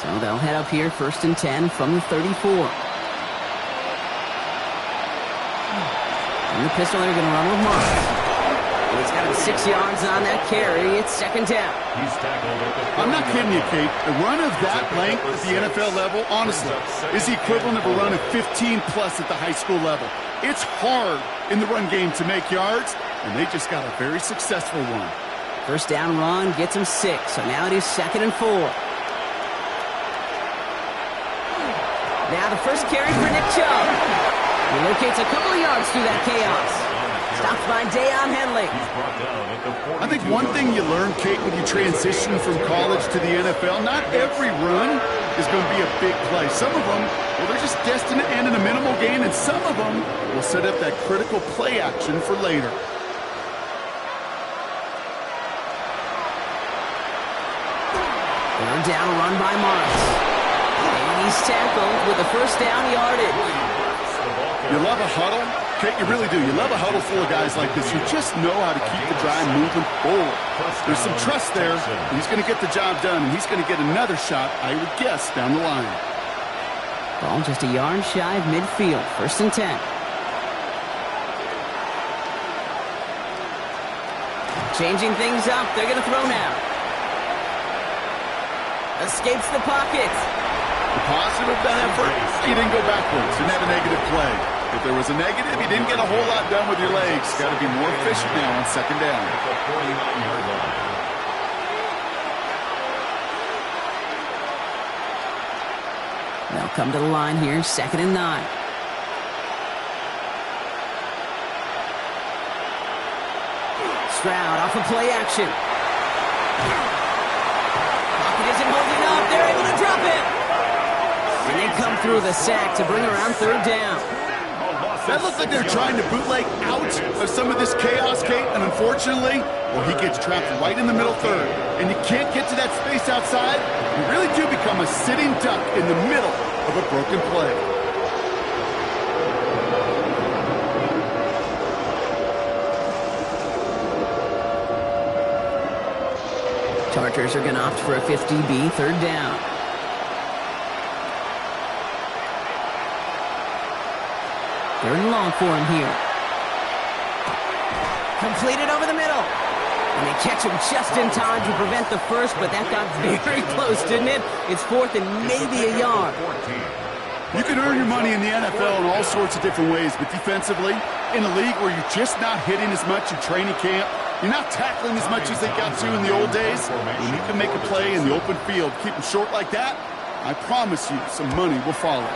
[SPEAKER 1] So they'll head up here, 1st and 10 from the 34. In the pistol, they're going to run with Mark. He's got him 6 yards on that carry. It's 2nd down.
[SPEAKER 2] He's tackled at the
[SPEAKER 3] I'm not kidding you, Kate. A run of that length at the NFL level, honestly, is the equivalent of a run of 15-plus at the high school level. It's hard in the run game to make yards, and they just got a very successful one.
[SPEAKER 1] First down run gets him 6. So now it is 2nd and 4. Now the first carry for Nick Chubb. He locates a couple of yards through that chaos. Stopped by Deion Henley.
[SPEAKER 3] I think one thing you learn, Kate, when you transition from college to the NFL, not every run is going to be a big play. Some of them, well, they're just destined to end in a minimal gain, and some of them will set up that critical play action for later.
[SPEAKER 1] Third down run by Marks. And he's tackled with a first down yardage.
[SPEAKER 3] You love a huddle? Kate, you really do. You love a huddle full of guys like this who just know how to keep the drive moving forward. There's some trust there. He's going to get the job done, and he's going to get another shot, I would guess, down the line.
[SPEAKER 1] Ball just a yard shy of midfield. 1st and 10. Changing things up. They're going to throw now. Escapes the pocket.
[SPEAKER 3] The positive of that effort, he didn't go backwards. Didn't have a negative play. If there was a negative, you didn't get a whole lot done with your legs. Got to be more efficient now on 2nd down.
[SPEAKER 1] They'll come to the line here, 2nd and 9. Stroud off of play action. Pocket isn't holding up. They're able to drop it. And they come through the sack to bring around 3rd down.
[SPEAKER 3] That looked like they're trying to bootleg out of some of this chaos, Kate, and unfortunately, well, he gets trapped right in the middle third, and you can't get to that space outside. You really do become a sitting duck in the middle of a broken play.
[SPEAKER 1] Chargers are going to opt for a 50B, 3rd down. Third and long for him here. Completed over the middle. And they catch him just in time to prevent the first, but that got very close, didn't it? It's 4th and maybe a yard.
[SPEAKER 3] You can earn your money in the NFL in all sorts of different ways, but defensively, in a league where you're just not hitting as much in training camp, you're not tackling as much as they got to in the old days, when you can make a play in the open field, keep them short like that, I promise you some money will follow.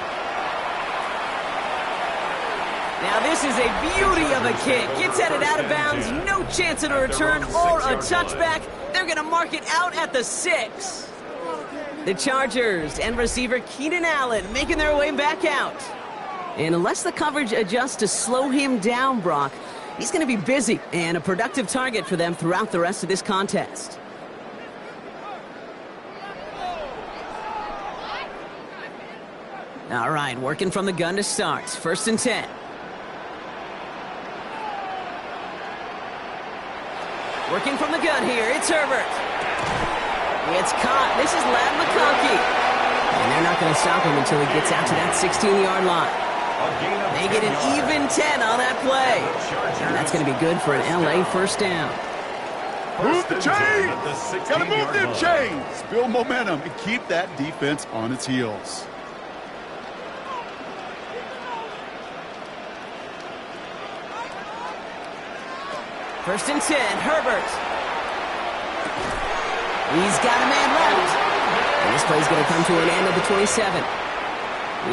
[SPEAKER 1] Now this is a beauty of a kick. Gets headed out of bounds, no chance at a return or a touchback. They're going to mark it out at the 6. The Chargers and receiver Keenan Allen making their way back out. And unless the coverage adjusts to slow him down, Brock, he's going to be busy and a productive target for them throughout the rest of this contest. All right, working from the gun to start. 1st and 10. Working from the gun here, it's Herbert. It's caught. This is Lad McConkey. And they're not going to stop him until he gets out to that 16-yard line. They get an even 10 on that play. And that's going to be good for an LA first down.
[SPEAKER 3] Move the chains! Gotta move them chains! Build momentum and keep that defense on its heels.
[SPEAKER 1] First and 10, Herbert. He's got a man left. And this play's going to come to an end at the 27.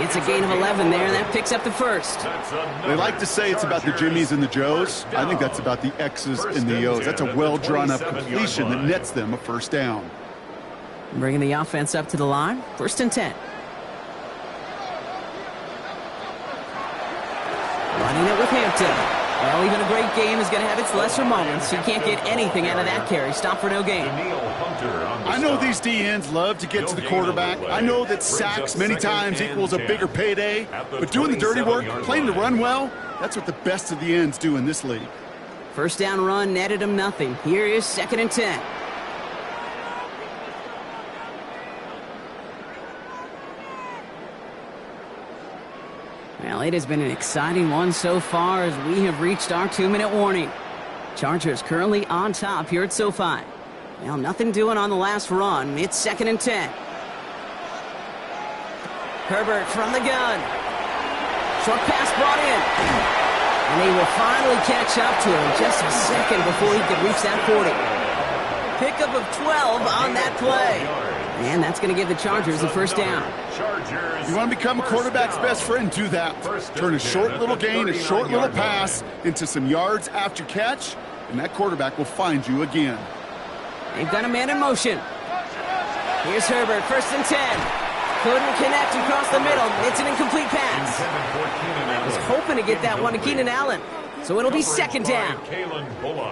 [SPEAKER 1] It's a gain of 11 there, and that picks up the first.
[SPEAKER 3] They like to say it's about the Jimmies and the Joes. I think that's about the X's and the O's. That's a well-drawn-up completion that nets them a first down.
[SPEAKER 1] Bringing the offense up to the line. First and 10. Running it with Hampton. Well, even a great game is going to have its lesser moments. You can't get anything out of that carry. Stop for no gain.
[SPEAKER 3] I know these DNs love to get to the quarterback. I know that sacks many times equals a bigger payday. But doing the dirty work, playing to run well, that's what the best of the ends do in this league.
[SPEAKER 1] First down run netted him nothing. Here is second and 10. Well, it has been an exciting one so far as we have reached our 2-minute warning. Chargers currently on top here at SoFi. Well, nothing doing on the last run. It's second and 10. Herbert from the gun. Short pass brought in. And they will finally catch up to him just a second before he could reach that 40. Pickup of 12 on that play. And that's going to give the Chargers the first down.
[SPEAKER 3] You want to become a quarterback's best friend? Do that. Turn a short little gain, a short little pass into some yards after catch, and that quarterback will find you again.
[SPEAKER 1] They've got a man in motion. Here's Herbert, first and 10. Couldn't connect across the middle. It's an incomplete pass. I was hoping to get that one to Keenan Allen. So it'll be second down.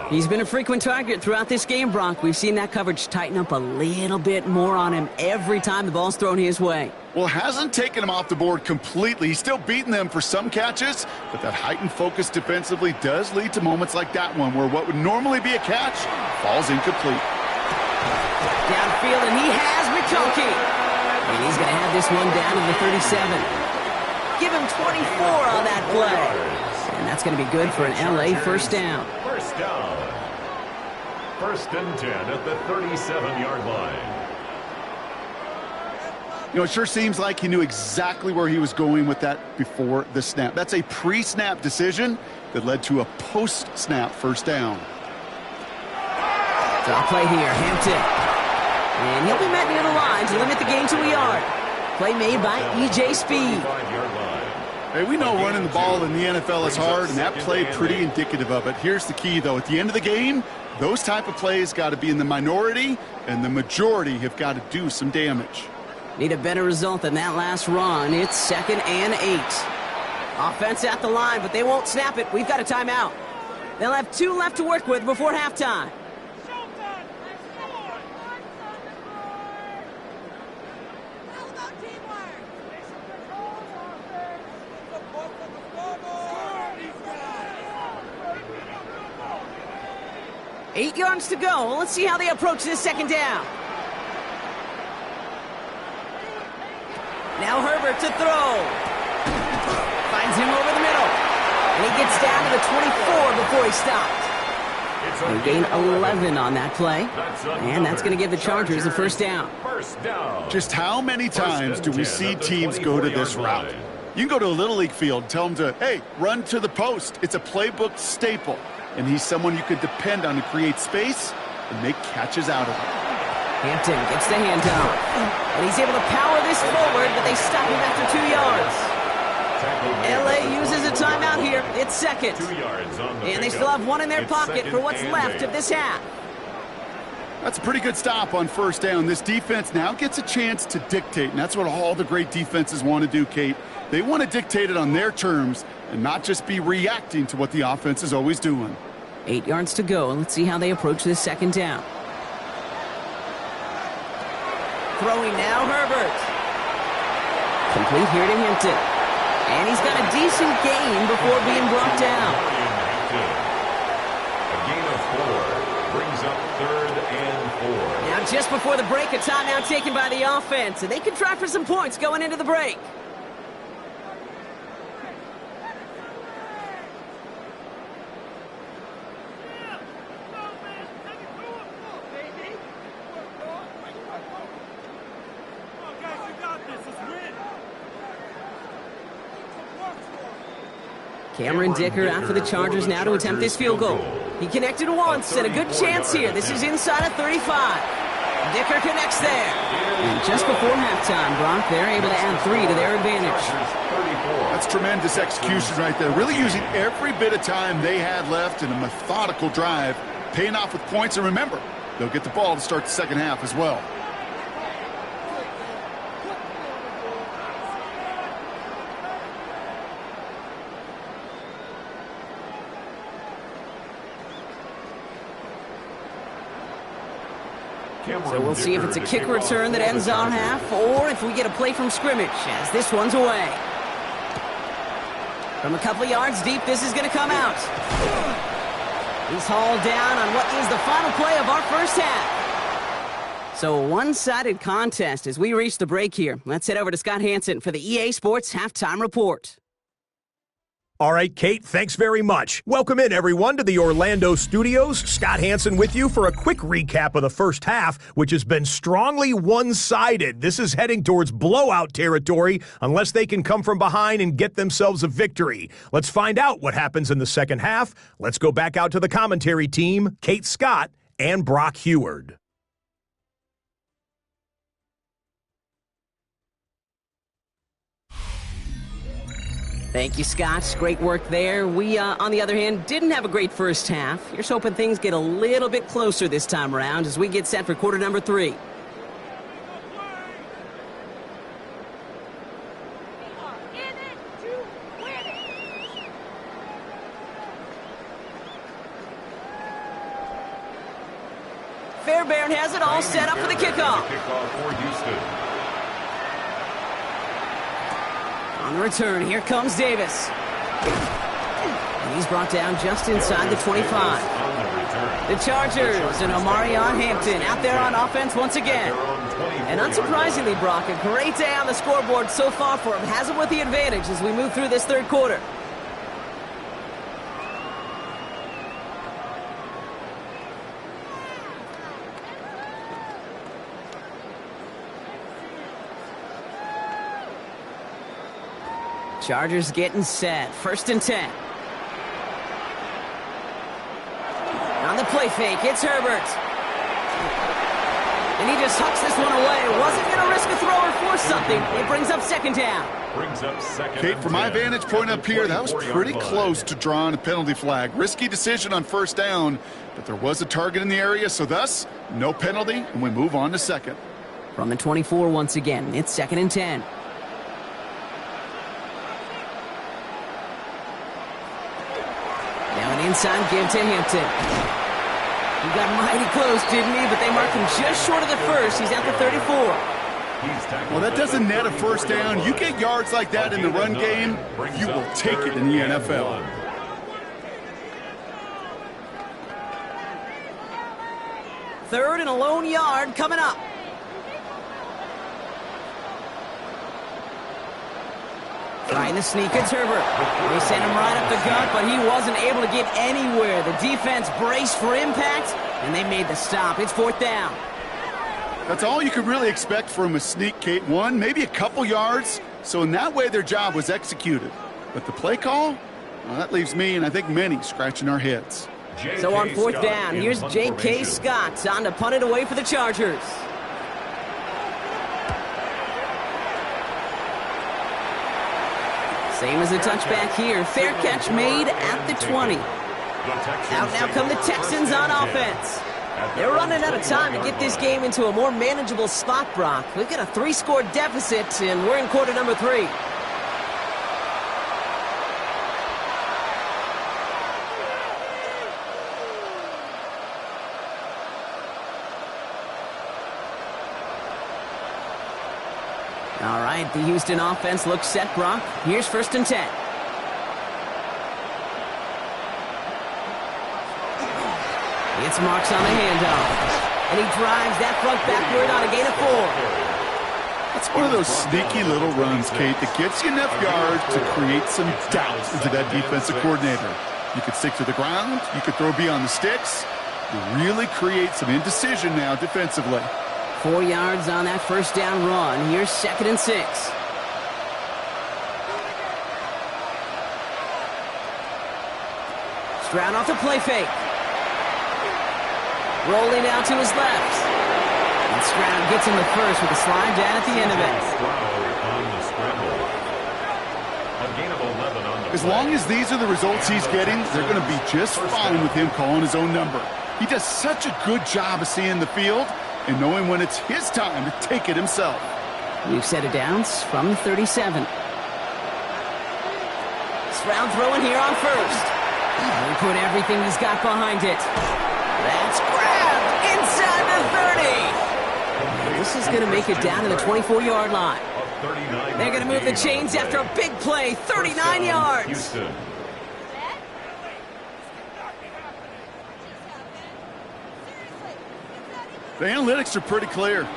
[SPEAKER 1] He's been a frequent target throughout this game, Brock. We've seen that coverage tighten up a little bit more on him every time the ball's thrown his way.
[SPEAKER 3] Well, hasn't taken him off the board completely. He's still beating them for some catches, but that heightened focus defensively does lead to moments like that one where what would normally be a catch falls incomplete.
[SPEAKER 1] Downfield, and he has McConkey. And he's going to have this one down to the 37. Give him 24 on that play. And that's going to be good for an LA first down.
[SPEAKER 2] First down. First and 10 at the 37-yard line.
[SPEAKER 3] You know, it sure seems like he knew exactly where he was going with that before the snap. That's a pre-snap decision that led to a post-snap first down.
[SPEAKER 1] Draw play here, Hampton. And he'll be met near the line to limit the gain to a yard. Play made by E.J. Speed.
[SPEAKER 3] Hey, we know running the ball in the NFL is hard, and that play pretty indicative of it. Here's the key, though. At the end of the game, those type of plays got to be in the minority, and the majority have got to do some damage.
[SPEAKER 1] Need a better result than that last run. It's second and 8. Offense at the line, but they won't snap it. We've got a timeout. They'll have 2 left to work with before halftime. Eight yards to go. Let's see how they approach this second down. Now Herbert to throw. Finds him over the middle. And he gets down to the 24 before he stopped. They gain 11 on that play. And that's going to give the Chargers a first down.
[SPEAKER 3] Just how many times do we see teams go to this route? You can go to a Little League field, tell them to, hey, run to the post. It's a playbook staple. And he's someone you could depend on to create space and make catches out of it.
[SPEAKER 1] Hampton gets the handoff. And he's able to power this forward, but they stop him after 2 yards. LA uses a timeout here. It's second. And they still have one in their pocket for what's left of this half.
[SPEAKER 3] That's a pretty good stop on first down. This defense now gets a chance to dictate, and that's what all the great defenses want to do, Kate. They want to dictate it on their terms and not just be reacting to what the offense is always doing.
[SPEAKER 1] 8 yards to go. Let's see how they approach this second down. Throwing now, Herbert. Complete here to Hampton. And he's got a decent gain before being brought down.
[SPEAKER 2] A gain of 4 brings up 3rd and 4.
[SPEAKER 1] Now, just before the break, a timeout taken by the offense, and they can try for some points going into the break. Cameron Dicker out for the Chargers now to attempt this field goal. He connected once, and a good chance here. This is inside of 35. Dicker connects there. And just before halftime, Brock, they're able to add 3 to their advantage.
[SPEAKER 3] That's tremendous execution right there. Really using every bit of time they had left in a methodical drive, paying off with points. And remember, they'll get the ball to start the second half as well.
[SPEAKER 1] So we'll see if it's a kick return that ends our half, or if we get a play from scrimmage, as this one's away. From a couple of yards deep, this is going to come out. He's hauled down on what is the final play of our first half. So a one-sided contest as we reach the break here. Let's head over to Scott Hansen for the EA Sports Halftime Report.
[SPEAKER 4] All right, Kate, thanks very much. Welcome in, everyone, to the Orlando studios. Scott Hansen with you for a quick recap of the first half, which has been strongly one-sided. This is heading towards blowout territory unless they can come from behind and get themselves a victory. Let's find out what happens in the second half. Let's go back out to the commentary team, Kate Scott and Brock Heward.
[SPEAKER 1] Thank you, Scott. Great work there. We, on the other hand, didn't have a great first half. Here's hoping things get a little bit closer this time around as we get set for quarter number 3. Fairbairn has it all set up for the kickoff.
[SPEAKER 2] Kickoff for Houston.
[SPEAKER 1] On the return, here comes Davis. And he's brought down just inside the 25. The Chargers and Omarion Hampton out there on offense once again. And unsurprisingly, Brock, a great day on the scoreboard so far for him. Has him with the advantage as we move through this third quarter. Chargers getting set. 1st and 10. On the play fake, it's Herbert. And he just hucks this one away. Wasn't going to risk a throw or force something. It brings up 2nd down.
[SPEAKER 3] Kate, from my vantage point up here, that was pretty close to drawing a penalty flag. Risky decision on 1st down, but there was a target in the area, so thus, no penalty, and we move on to 2nd.
[SPEAKER 1] From the 24 once again, it's 2nd and 10. Now an inside give to Hampton. He got mighty close, didn't he? But they marked him just short of the first. He's at the 34.
[SPEAKER 3] Well, that doesn't net a 1st down. You get yards like that in the run game, you will take it in the NFL.
[SPEAKER 1] Third and a lone yard coming up. Trying to sneak, it's Herbert. They sent him right up the gut, but he wasn't able to get anywhere. The defense braced for impact, and they made the stop. It's 4th down.
[SPEAKER 3] That's all you could really expect from a sneak, Kate. One, maybe a couple yards. So in that way, their job was executed. But the play call, well, that leaves me and I think many scratching our heads.
[SPEAKER 1] So on 4th down, here's J.K. Scott on to punt it away for the Chargers. Same as a touchback here. Fair catch made at the 20. Out now come the Texans on offense. They're running out of time to get this game into a more manageable spot, Brock. We've got a 3-score deficit, and we're in quarter number 3. All right, the Houston offense looks set, Brock. Here's 1st and 10. Gets marks on the handoff. And he drives that front backward on a gain of 4.
[SPEAKER 3] That's one of those sneaky little runs, Kate, that gets you enough yards to create some doubt into that defensive coordinator. You could stick to the ground. You could throw beyond the sticks. You really create some indecision now defensively.
[SPEAKER 1] 4 yards on that first down run. Here's 2nd and 6. Stroud off the play fake. Rolling out to his left. And Stroud gets him the first with a slide down at the end of it.
[SPEAKER 3] As long as these are the results he's getting, they're going to be just fine with him calling his own number. He does such a good job of seeing the field and knowing when it's his time to take it himself.
[SPEAKER 1] We've set it down from the 37. Stroud throwing here on first. He put everything he's got behind it. That's grabbed inside the 30. This is going to make it down to the 24-yard line. They're going to move the chains after a big play, 39 yards.
[SPEAKER 3] The analytics are pretty clear.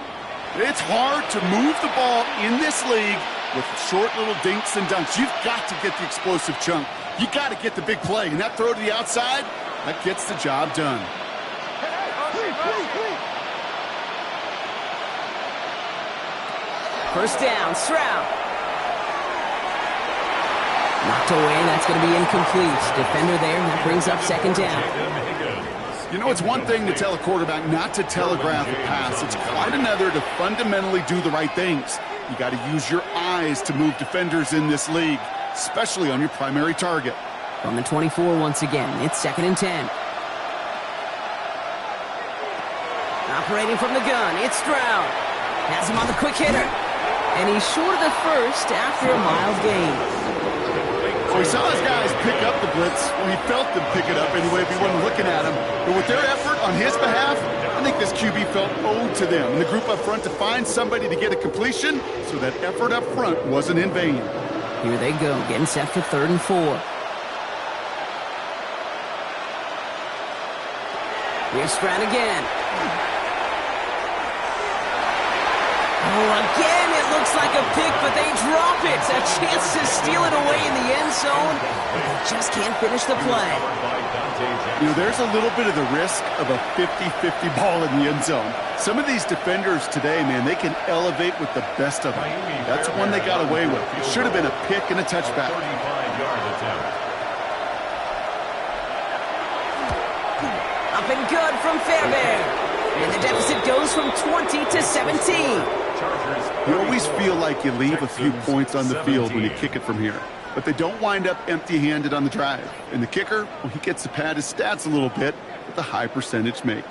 [SPEAKER 3] It's hard to move the ball in this league with short little dinks and dunks. You've got to get the explosive chunk. You got to get the big play. And that throw to the outside, that gets the job done.
[SPEAKER 1] First down, Stroud. Knocked away, that's going to be incomplete. Defender there, that brings up 2nd down.
[SPEAKER 3] You know, it's one thing to tell a quarterback not to telegraph a pass. It's quite another to fundamentally do the right things. You got to use your eyes to move defenders in this league, especially on your primary target.
[SPEAKER 1] From the 24 once again, it's 2nd and 10. Operating from the gun, it's Stroud. Has him on the quick hitter. And he's short of the first after a mild gain.
[SPEAKER 3] So he saw his guys pick up the blitz. Well, he felt them pick it up anyway if he wasn't looking at him. But with their effort on his behalf, I think this QB felt owed to them. And the group up front to find somebody to get a completion, so that effort up front wasn't in vain.
[SPEAKER 1] Here they go, getting set for 3rd and 4. Here's Stroud again. Oh, again, it looks like a pick, but they drop it. A chance to steal it away in the end zone. They just can't finish the play.
[SPEAKER 3] You know, there's a little bit of the risk of a 50-50 ball in the end zone. Some of these defenders today, man, they can elevate with the best of them. That's one they got away with. It should have been a pick and a touchback.
[SPEAKER 1] Up and good from Fairbairn. And the deficit goes from 20 to 17.
[SPEAKER 3] You always feel like you leave a few points on the field when you kick it from here. But they don't wind up empty-handed on the drive. And the kicker, well, he gets to pad his stats a little bit with a high percentage make.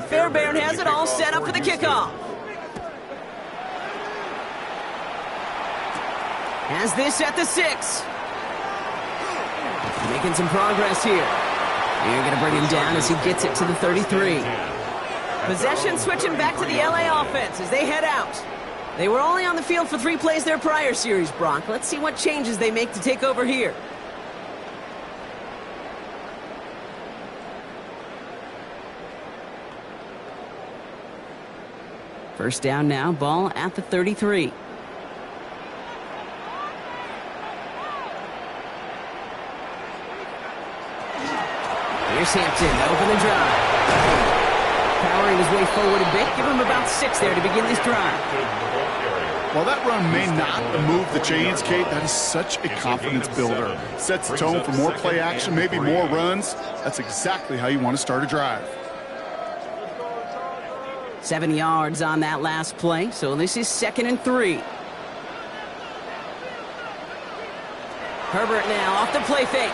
[SPEAKER 1] Fairbairn has it all set up for the kickoff. Has this at the 6. Making some progress here. You're going to bring him down as he gets it to the 33. Possession switching back to the LA offense as they head out. They were only on the field for 3 plays their prior series, Brock. Let's see what changes they make to take over here. First down now, ball at the 33. Here's Hampton, open the drive. Powering his way forward a bit, give him about 6 there to begin this drive.
[SPEAKER 3] While that run may not move the chains, Kate, that is such a confidence builder. Sets the tone for more play action, maybe more runs. That's exactly how you want to start a drive.
[SPEAKER 1] 7 yards on that last play, so this is 2nd and 3. Herbert now off the play fake.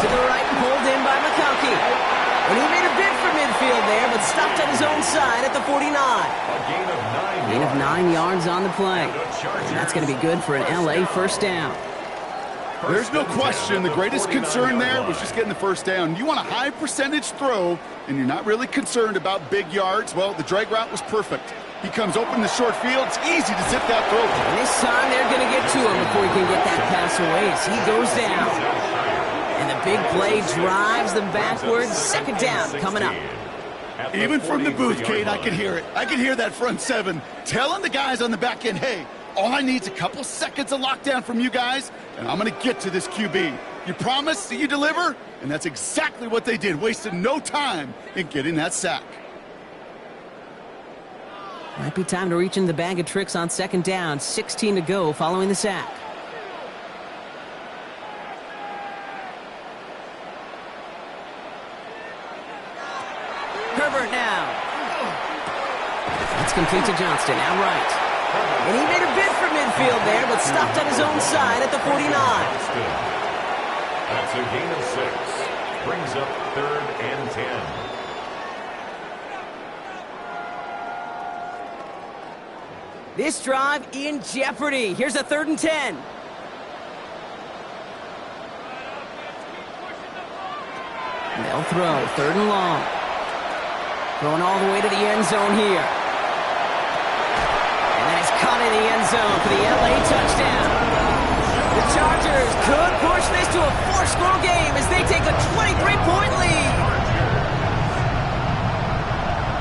[SPEAKER 1] To the right, pulled in by McConkey. And he made a bid for midfield there, but stopped on his own side at the 49. Gain of 9 yards on the play. And that's going to be good for an LA first down.
[SPEAKER 3] There's no question the greatest concern there was just getting the first down. You want a high percentage throw, and you're not really concerned about big yards. Well, the drag route was perfect. He comes open in the short field. It's easy to zip that throw.
[SPEAKER 1] And this time they're going to get to him before he can get that pass away as he goes down. And the big play drives them backwards. Second down coming up.
[SPEAKER 3] Even from the booth, Kate, I could hear it. I could hear that front seven telling the guys on the back end, hey, all I need is a couple seconds of lockdown from you guys, and I'm going to get to this QB. You promise that you deliver? And that's exactly what they did, wasted no time in getting that sack.
[SPEAKER 1] Might be time to reach in the bag of tricks on second down. 16 to go following the sack. Herbert now. That's complete to Johnston, now right. And he made a bid for midfield there, but stopped on his own side at the 49.
[SPEAKER 2] That's a gain of 6. Brings up 3rd and 10.
[SPEAKER 1] This drive in jeopardy. Here's a 3rd and 10. They'll throw, 3rd and long. Throwing all the way to the end zone here. And then it's caught in the end zone for the LA touchdown. The Chargers could push this to a 4-score game as they take a 23-point lead.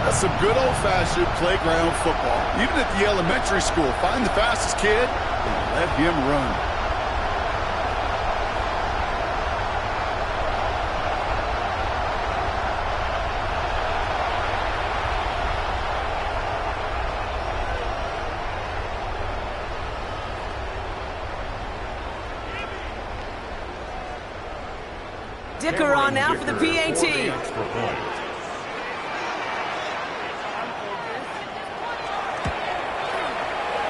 [SPEAKER 3] That's some good old-fashioned playground football. Even at the elementary school, find the fastest kid and let him run.
[SPEAKER 1] Dicker on now for the PAT.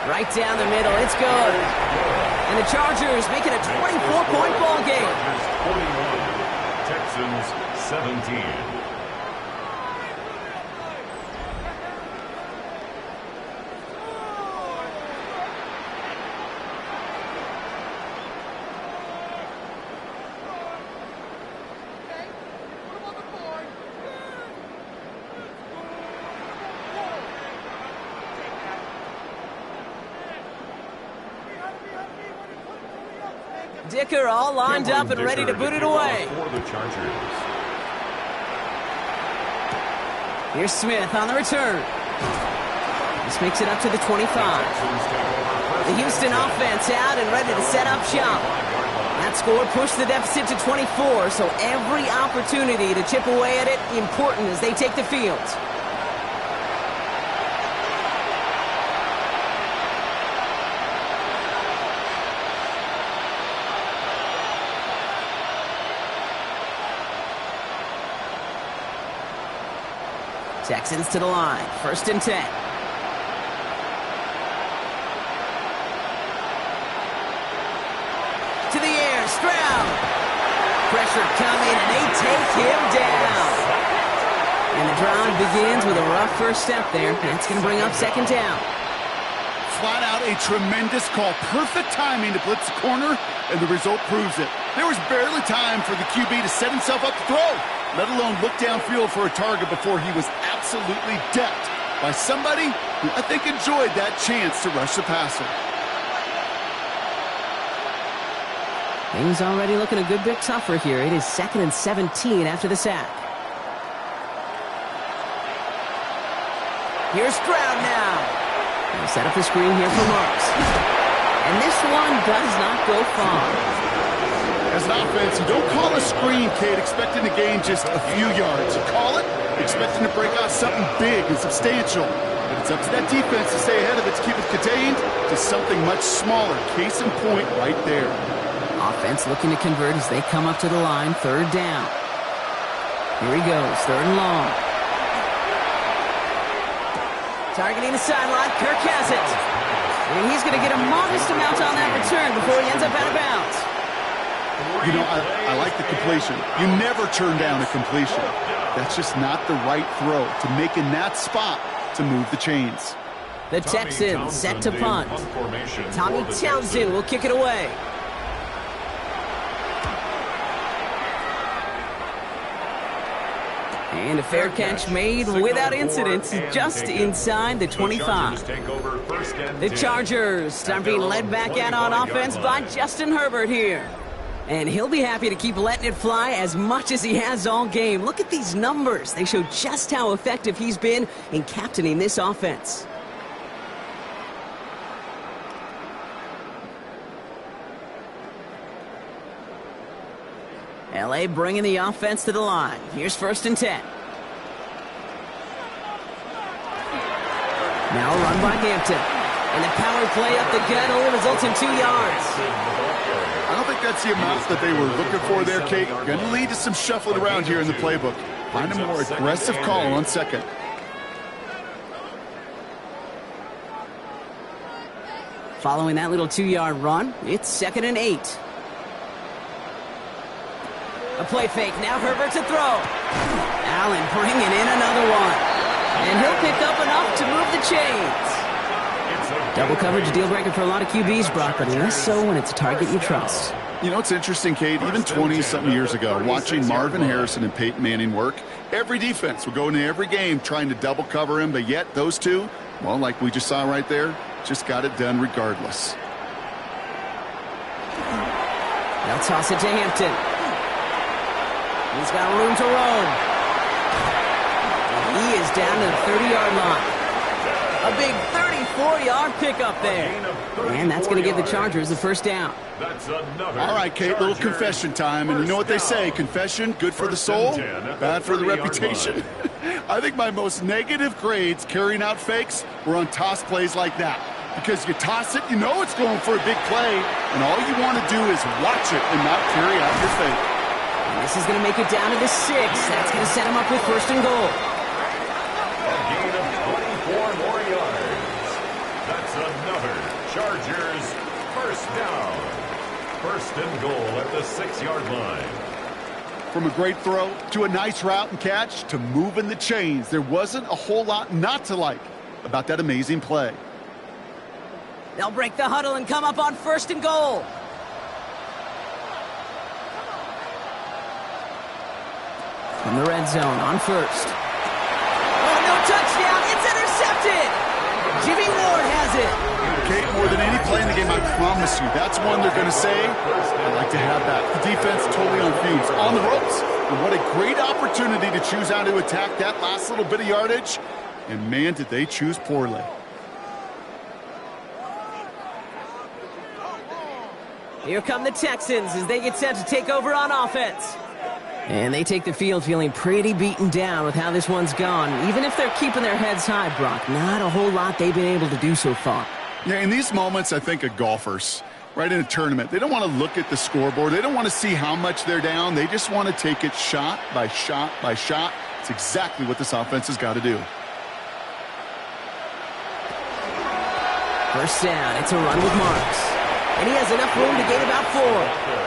[SPEAKER 1] Right down the middle, it's good. And the Chargers make it a 24-point ball game.
[SPEAKER 2] 41, Texans 17.
[SPEAKER 1] Dicker all lined up and ready to boot it away.
[SPEAKER 2] For the Chargers.
[SPEAKER 1] Here's Smith on the return. This makes it up to the 25. The Houston offense out and ready to set up shop. That score pushed the deficit to 24, so every opportunity to chip away at it important as they take the field. Texans to the line, 1st and 10. To the air, Stroud. Pressure coming, and they take him down. And the drive begins with a rough first step there. That's going to bring up 2nd down.
[SPEAKER 3] Flat out a tremendous call. Perfect timing to blitz the corner, and the result proves it. There was barely time for the QB to set himself up to throw, let alone look downfield for a target before he was absolutely decked by somebody who I think enjoyed that chance to rush the passer.
[SPEAKER 1] Things already looking a good bit tougher here. It is 2nd and 17 after the sack. Here's Stroud now. They'll set up the screen here for Marks. And this one does not go far.
[SPEAKER 3] As an offense, you don't call a screen, Kate, expecting to gain just a few yards. You call it expecting to break out something big and substantial. But it's up to that defense to stay ahead of it, to keep it contained to something much smaller. Case in point right there.
[SPEAKER 1] Offense looking to convert as they come up to the line, 3rd down. Here he goes, 3rd and long. Targeting the sideline, Kirk has it. And he's going to get a modest amount on that return before he ends up out of bounds.
[SPEAKER 3] You know, I like the completion. You never turn down a completion. That's just not the right throw to make in that spot to move the chains.
[SPEAKER 1] The Texans set to punt. Tommy Townsend will kick it away. And a fair catch made without incident, just inside the 25. The Chargers start being led back out on offense by Justin Herbert here. And he'll be happy to keep letting it fly as much as he has all game. Look at these numbers. They show just how effective he's been in captaining this offense. LA bringing the offense to the line. Here's 1st and 10. Now a run by Hampton. And the power play up the gut only results in 2 yards.
[SPEAKER 3] I don't think that's the amount that they were looking for there, Kate. Going to lead to some shuffling around here in the playbook. Find a more aggressive call on 2nd.
[SPEAKER 1] Following that little 2-yard run, it's 2nd and 8. A play fake. Now Herbert to throw. Allen bringing in another one. And he'll pick up enough to move the chains. Double coverage deal breaker for a lot of QBs, Brock, but less so when it's a target you trust.
[SPEAKER 3] You know, it's interesting, Kate. Even 20-something years ago, watching Marvin Harrison and Peyton Manning work, every defense would go into every game trying to double cover him, but yet those two, well, like we just saw right there, just got it done regardless.
[SPEAKER 1] They'll toss it to Hampton. He's got room to roam. And he is down to the 30-yard line. A big 34-yard pickup there. And that's going to give the Chargers the 1st down.
[SPEAKER 3] All right, Kate, little confession time. And you know what they say, confession, good for the soul, bad for the reputation. I think my most negative grades carrying out fakes were on toss plays like that. Because you toss it, you know it's going for a big play, and all you want to do is watch it and not carry out your fake.
[SPEAKER 1] And this is going to make it down to the 6. That's going to set him up with 1st and goal.
[SPEAKER 2] A gain of 24 more yards. That's another Chargers 1st down. 1st and goal at the 6-yard line.
[SPEAKER 3] From a great throw to a nice route and catch to moving the chains, there wasn't a whole lot not to like about that amazing play.
[SPEAKER 1] They'll break the huddle and come up on 1st and goal. From the red zone on 1st. Oh, no touchdown. It's intercepted. Jimmy Ward has it.
[SPEAKER 3] Kate, more than any play in the game, I promise you, that's one they're going to say, I'd like to have that. The defense totally on fumes, on the ropes. And what a great opportunity to choose how to attack that last little bit of yardage. And man, did they choose poorly.
[SPEAKER 1] Here come the Texans as they get set to take over on offense. And they take the field feeling pretty beaten down with how this one's gone. Even if they're keeping their heads high, Brock, not a whole lot they've been able to do so far.
[SPEAKER 3] Yeah, in these moments, I think of golfers, right, in a tournament. They don't want to look at the scoreboard. They don't want to see how much they're down. They just want to take it shot by shot by shot. It's exactly what this offense has got to do.
[SPEAKER 1] 1st down. It's a run with Marks. And he has enough room to gain about 4.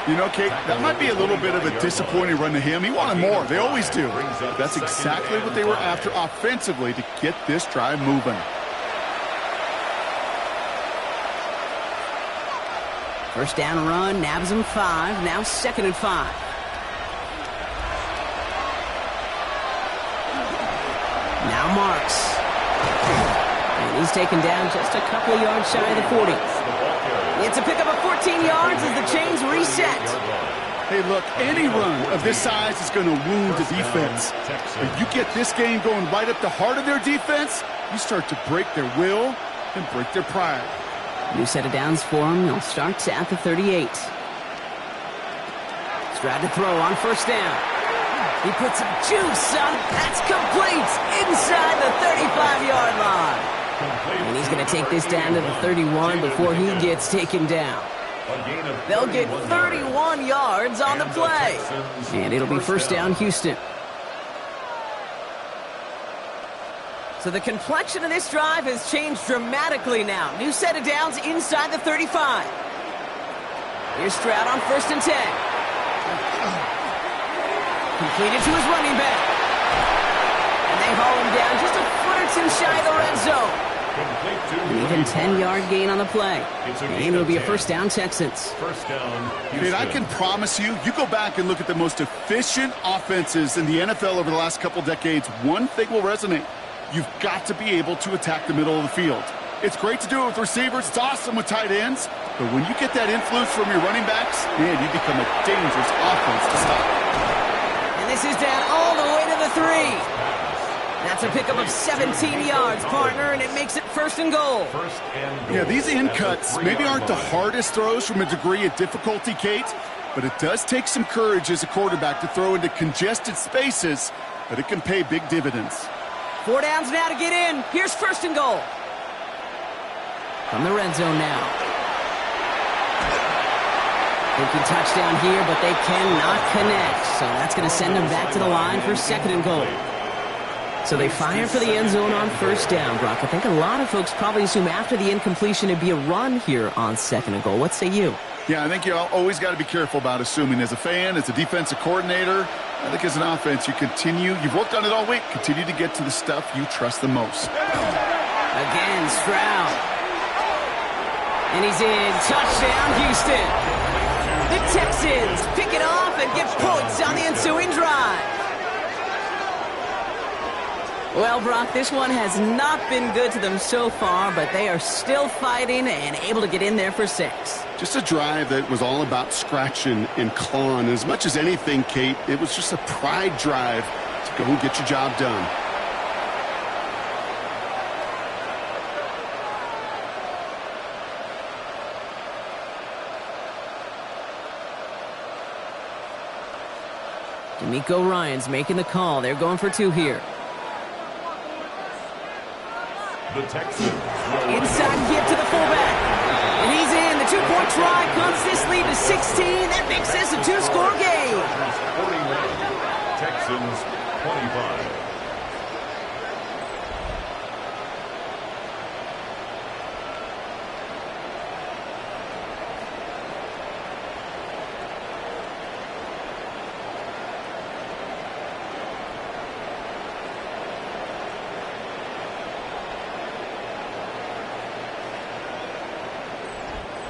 [SPEAKER 3] You know, Kate, that might be a little bit of a disappointing run to him. He wanted more. They always do. That's exactly what they were after offensively to get this drive moving.
[SPEAKER 1] 1st down run, nabs him 5. Now 2nd and 5. Now Marks. And he's taken down just a couple of yards shy of the 40. It's a pickup of 14 yards as the chains reset.
[SPEAKER 3] Hey, look, any run of this size is going to wound the defense. If you get this game going right up the heart of their defense, you start to break their will and break their pride.
[SPEAKER 1] New set of downs for him. They'll start at the 38. Stride to throw on 1st down. He puts some juice on. That's complete inside the 35-yard line. And he's going to take this down to the 31 before he gets taken down. They'll get 31 yards on the play. And it'll be 1st down, Houston. So the complexion of this drive has changed dramatically now. New set of downs inside the 35. Here's Stroud on 1st and 10. Completed to his running back. And they haul him down just a foot or two shy of the red zone. An even 10-yard gain on the play. And it'll be a first down, Texans.
[SPEAKER 2] First down,
[SPEAKER 3] Dude, I can promise you, you go back and look at the most efficient offenses in the NFL over the last couple decades, one thing will resonate. You've got to be able to attack the middle of the field. It's great to do it with receivers. It's awesome with tight ends. But when you get that influence from your running backs, man, you become a dangerous offense to stop.
[SPEAKER 1] And this is down all the way to the 3. That's a pickup of 17 yards, partner, and it makes it first and goal.
[SPEAKER 3] Yeah, these in cuts maybe aren't the hardest throws from a degree of difficulty, Kate, but it does take some courage as a quarterback to throw into congested spaces, but it can pay big dividends.
[SPEAKER 1] 4 downs now to get in. Here's first and goal. From the red zone now. Thinking touchdown here, but they cannot connect. So that's going to send them back to the line for second and goal. So they fire for the end zone on first down, Brock. I think a lot of folks probably assume after the incompletion it'd be a run here on second and goal. What say you?
[SPEAKER 3] Yeah, I think you always got to be careful about assuming. As a fan, as a defensive coordinator, I think as an offense, you've worked on it all week. Continue to get to the stuff you trust the most.
[SPEAKER 1] Again, Stroud. And he's in. Touchdown, Houston. The Texans pick it off and get points on the ensuing drive. Well, Brock, this one has not been good to them so far, but they are still fighting and able to get in there for 6.
[SPEAKER 3] Just a drive that was all about scratching and clawing. As much as anything, Kate, it was just a pride drive to go and get your job done.
[SPEAKER 1] D'Amico Ryan's making the call. They're going for 2 here.
[SPEAKER 2] The Texans.
[SPEAKER 1] Inside give to the fullback. And he's in. The 2-point try cuts this lead to 16. That makes this a 2-score game.
[SPEAKER 2] 41. Texans 25.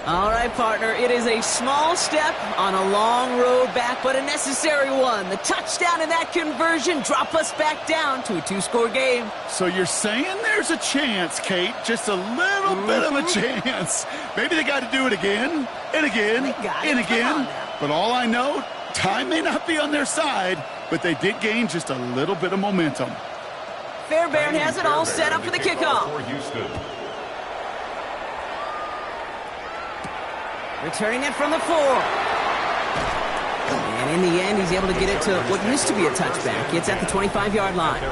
[SPEAKER 1] All right, partner, it is a small step on a long road back, but a necessary one. The touchdown and that conversion drop us back down to a 2-score game.
[SPEAKER 3] So you're saying there's a chance, Kate, just a little bit of a chance. Maybe they got to do it again and again and again. But all I know, time may not be on their side, but they did gain just a little bit of momentum.
[SPEAKER 1] Fairbairn has it all set up for the kickoff. Returning it from the 4. And in the end, he's able to get it to what used to be a touchback. It's at the 25-yard line.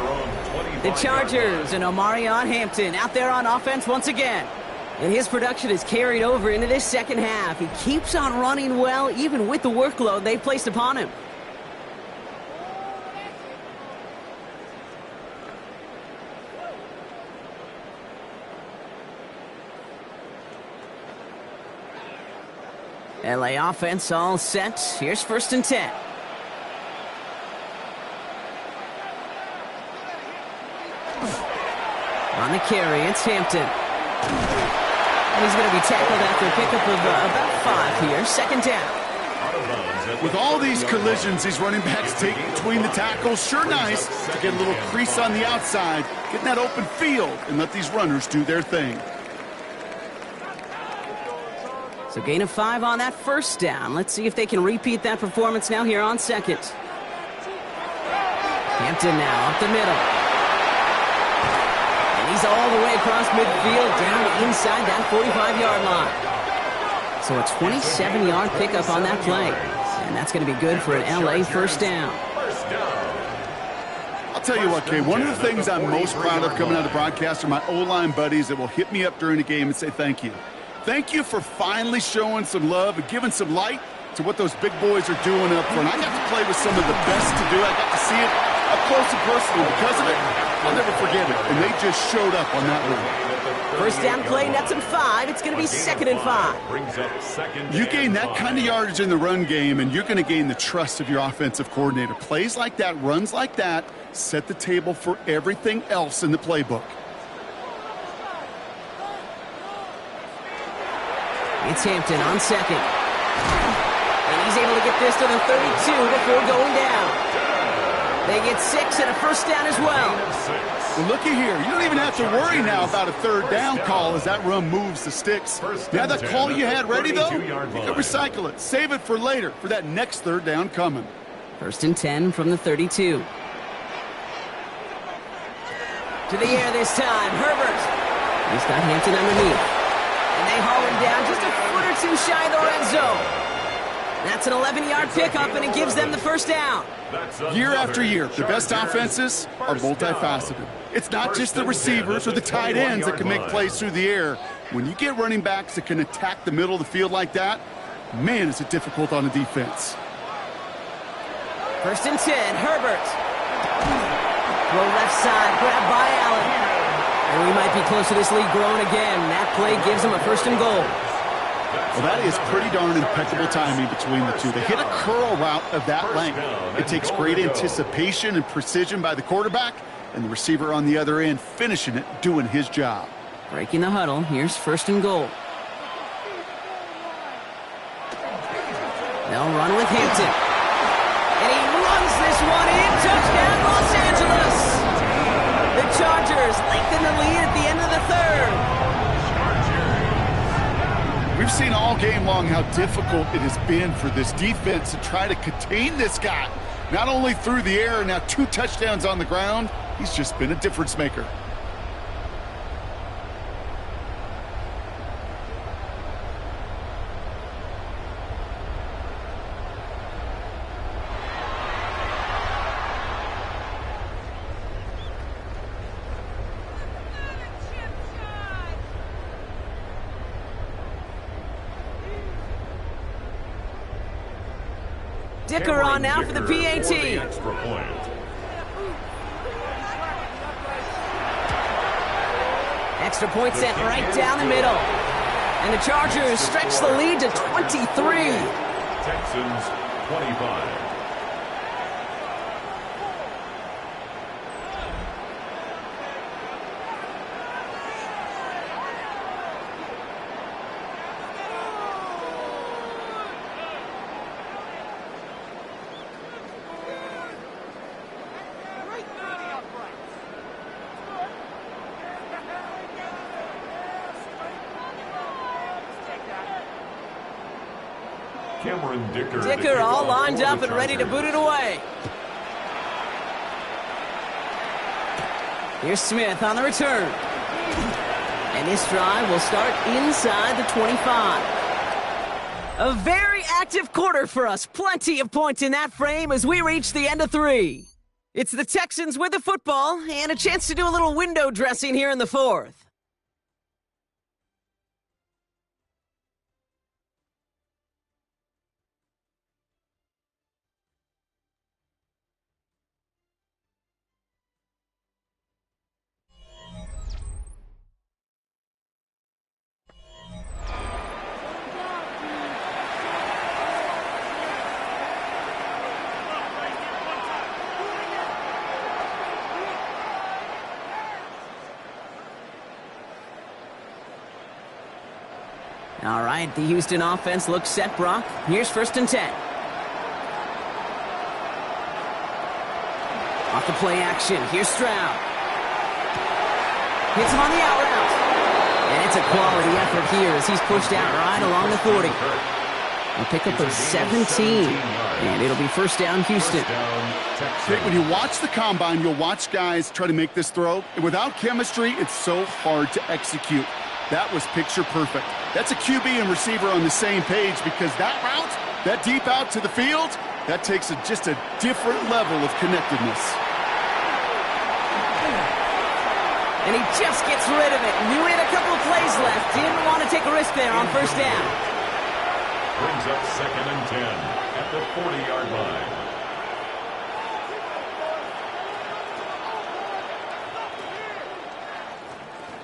[SPEAKER 1] The Chargers and Omarion Hampton out there on offense once again. And his production is carried over into this second half. He keeps on running well, even with the workload they've placed upon him. LA offense all set. Here's first and 10. On the carry, it's Hampton. And he's going to be tackled after a pickup of about 5 here. Second down.
[SPEAKER 3] With all these collisions these running backs take between the tackles, sure nice to get a little crease on the outside, get in that open field, and let these runners do their thing.
[SPEAKER 1] So gain of 5 on that first down. Let's see if they can repeat that performance now here on second. Hampton now up the middle. And he's all the way across midfield down inside that 45-yard line. So a 27-yard pickup on that play. And that's going to be good for an LA first down.
[SPEAKER 3] I'll tell you what, Kay, one of the things I'm most proud of coming out of broadcast are my O-line buddies that will hit me up during the game and say thank you. Thank you for finally showing some love and giving some light to what those big boys are doing up front. I got to play with some of the best to do. I got to see it up close and personal. Because of it, I'll never forget it. And they just showed up on that one.
[SPEAKER 1] First down play, nets him 5. It's going to be second and 5.
[SPEAKER 3] You gain that kind of yardage in the run game, and you're going to gain the trust of your offensive coordinator. Plays like that, runs like that, set the table for everything else in the playbook.
[SPEAKER 1] It's Hampton on second. And he's able to get this to the 32 before going down. They get 6 and a first down as well.
[SPEAKER 3] Well, looky here. You don't even have to worry now about a third down call as that run moves the sticks. Now that call you had ready, though, you can recycle it. Save it for later for that next third down coming.
[SPEAKER 1] First and 10 from the 32. To the air this time. Herbert. He's got Hampton underneath. And they haul him down just a foot or two shy of the red zone. That's an 11-yard pickup, and it gives them the first down.
[SPEAKER 3] Year after year, the best offenses are multifaceted. It's not just the receivers or the tight ends that can make plays through the air. When you get running backs that can attack the middle of the field like that, man, is it difficult on the defense.
[SPEAKER 1] First and 10, Herbert. Throw left side, grabbed by Allen. And we might be close to this lead growing again. That play gives them a first and goal.
[SPEAKER 3] Well, that is pretty darn impeccable timing between the two. They hit a curl route of that length. It takes great anticipation and precision by the quarterback, and the receiver on the other end finishing it, doing his job.
[SPEAKER 1] Breaking the huddle. Here's first and goal. They'll run with Hampton. And he runs this one in. Touchdown, Los Angeles. The Chargers lengthen the lead at the end of the third.
[SPEAKER 3] We've seen all game long how difficult it has been for this defense to try to contain this guy. Not only through the air, now 2 touchdowns on the ground. He's just been a difference maker.
[SPEAKER 1] Dicker on now for the PAT. Extra point sent right down the middle. And the Chargers stretch the lead to 23.
[SPEAKER 2] Texans 25.
[SPEAKER 1] Dicker all lined up and ready to boot it away. Here's Smith on the return. And this drive will start inside the 25. A very active quarter for us. Plenty of points in that frame as we reach the end of 3. It's the Texans with the football and a chance to do a little window dressing here in the 4th. All right, the Houston offense looks set, Brock. Here's first and 10. Off the play action, here's Stroud. Hits him on the out route. And it's a quality effort here as he's pushed out right along the 40. A pickup of 17. And it'll be first down, Houston.
[SPEAKER 3] When you watch the combine, you'll watch guys try to make this throw. And without chemistry, it's so hard to execute. That was picture perfect. That's a QB and receiver on the same page because that route, that deep out to the field, that takes just a different level of connectedness.
[SPEAKER 1] And he just gets rid of it. Knew he had a couple of plays left. Didn't want to take a risk there on first down.
[SPEAKER 2] Brings up second and 10 at the 40-yard line.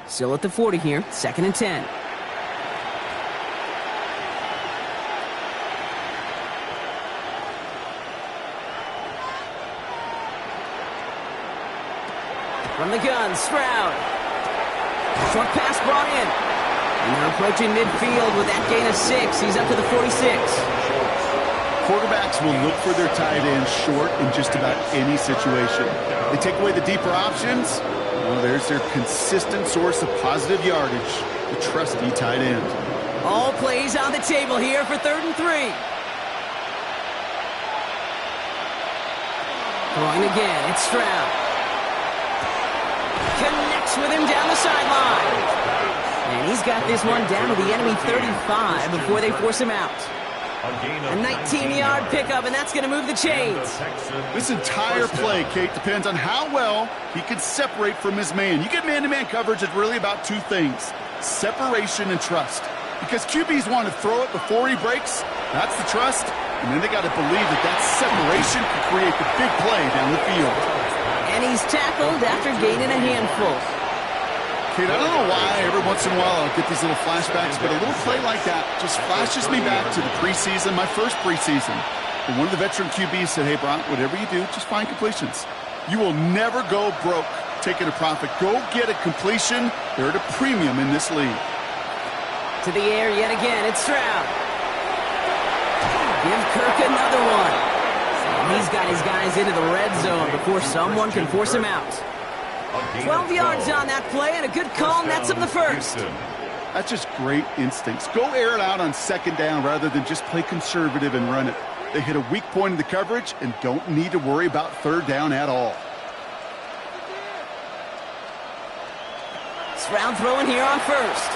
[SPEAKER 1] Still at the 40 here, second and 10. From the gun, Stroud. Short pass brought in. And they're approaching midfield with that gain of 6. He's up to the 46.
[SPEAKER 3] Quarterbacks will look for their tight end short in just about any situation. They take away the deeper options. Well, there's their consistent source of positive yardage, the trusty tight end.
[SPEAKER 1] All plays on the table here for 3rd and 3. Throwing again, it's Stroud. Connects with him down the sideline. And he's got this one down to the enemy 35 before they force him out. A 19-yard pickup, and that's going to move the chains.
[SPEAKER 3] This entire play, Kate, depends on how well he can separate from his man. You get man-to-man coverage, it's really about 2 things, separation and trust. Because QBs want to throw it before he breaks, that's the trust, and then they got to believe that that separation can create the big play down the field.
[SPEAKER 1] And he's tackled after gaining a handful.
[SPEAKER 3] Kate, I don't know why every once in a while I'll get these little flashbacks, but a little play like that just flashes me back to the preseason, my first preseason. And one of the veteran QBs said, hey, Bron, whatever you do, just find completions. You will never go broke taking a profit. Go get a completion. They're at a premium in this league.
[SPEAKER 1] To the air yet again, it's Stroud. Give Kirk another one. And he's got his guys into the red zone before someone can force him out. 12 yards on that play, and a good call nets him the first.
[SPEAKER 3] That's just great instincts. Go air it out on 2nd down rather than just play conservative and run it. They hit a weak point in the coverage and don't need to worry about 3rd down at all.
[SPEAKER 1] Stroud throwing here on 1st.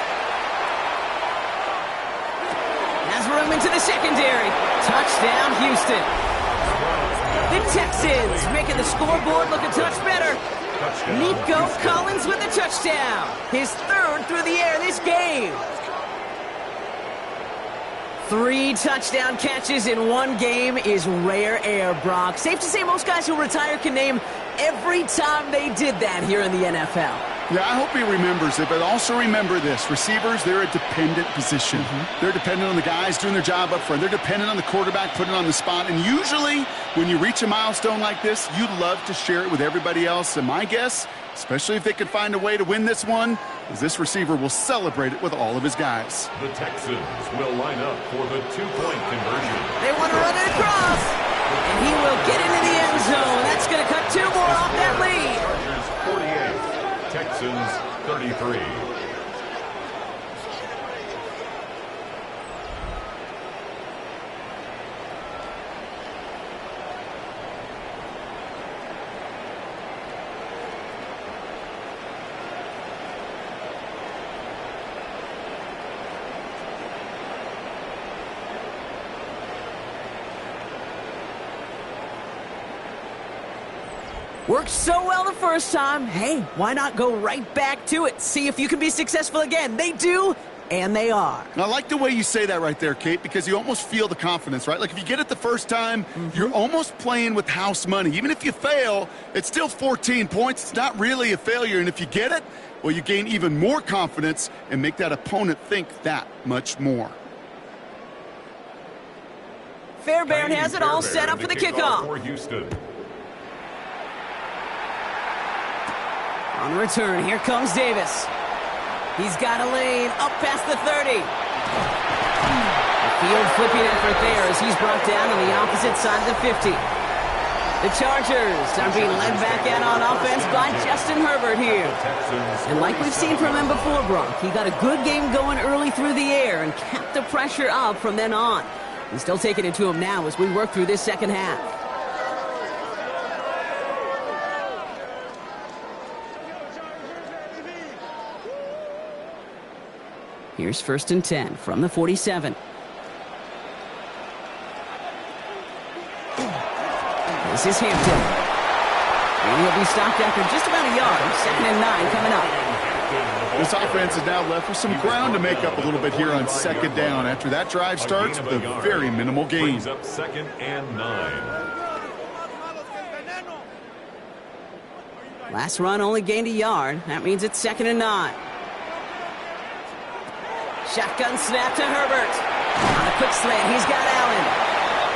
[SPEAKER 1] Has room into the secondary. Touchdown, Houston. The Texans making the scoreboard look a touch better. Nico Collins with a touchdown. His 3rd through the air this game. 3 touchdown catches in one game is rare air, Brock. Safe to say most guys who retire can name every time they did that here in the NFL.
[SPEAKER 3] Yeah, I hope he remembers it, but also remember this. Receivers, they're a dependent position. They're dependent on the guys doing their job up front. They're dependent on the quarterback putting it on the spot. And usually, when you reach a milestone like this, you'd love to share it with everybody else. And my guess, especially if they can find a way to win this one, is this receiver will celebrate it with all of his guys.
[SPEAKER 2] The Texans will line up for the 2-point conversion.
[SPEAKER 1] They want to run it across. And he will get into the end zone. That's going to cut 2 more off that lead.
[SPEAKER 2] Chargers 48. Texans 33.
[SPEAKER 1] Worked so well the first time. Hey, why not go right back to it? See if you can be successful again. They do, and they are.
[SPEAKER 3] I like the way you say that right there, Kate, because you almost feel the confidence, right? Like if you get it the first time, you're almost playing with house money. Even if you fail, it's still 14 points. It's not really a failure. And if you get it, well, you gain even more confidence and make that opponent think that much more.
[SPEAKER 1] Fairbairn has it all set up for the kickoff.
[SPEAKER 2] For Houston.
[SPEAKER 1] On return, here comes Davis. He's got a lane up past the 30. A field flipping effort there as he's brought down on the opposite side of the 50. The Chargers are being led back out on offense by Justin Herbert here. And like we've seen from him before, Brock, he got a good game going early through the air and kept the pressure up from then on. He's still taking it to him now as we work through this second half. Here's 1st and 10 from the 47. This is Hampton. And he'll be stopped after just about a yard. 2nd and 9 coming up.
[SPEAKER 3] This offense is now left with some ground to make up a little bit here on 2nd down. After that drive starts with a very minimal gain.
[SPEAKER 2] Brings up 2nd and 9.
[SPEAKER 1] Last run only gained a yard. That means it's 2nd and 9. Shotgun snap to Herbert. On a quick slant, he's got Allen.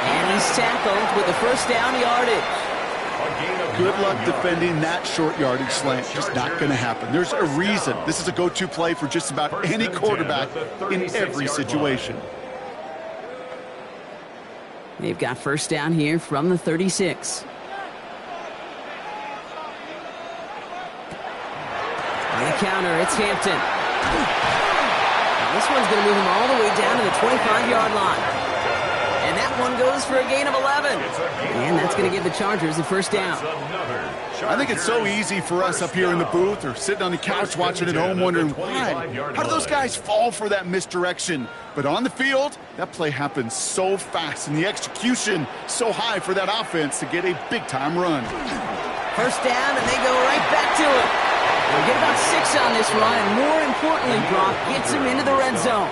[SPEAKER 1] And he's tackled with the 1st down yardage.
[SPEAKER 3] Good luck defending that short yardage slant. Just not going to happen. There's a reason. This is a go-to play for just about any quarterback in every situation.
[SPEAKER 1] They've got first down here from the 36. On the counter, it's Hampton. Now this one's going to move him all the way down to the 25-yard line. And that one goes for a gain of 11. And that's going to give the Chargers a first down.
[SPEAKER 3] I think it's so easy for us up here in the booth or sitting on the couch watching at home wondering why. How do those guys fall for that misdirection? But on the field, that play happens so fast and the execution so high for that offense to get a big-time run.
[SPEAKER 1] First down, and they go right back to it. They'll get about 6 on this run, and more importantly, Brock gets him into the red zone.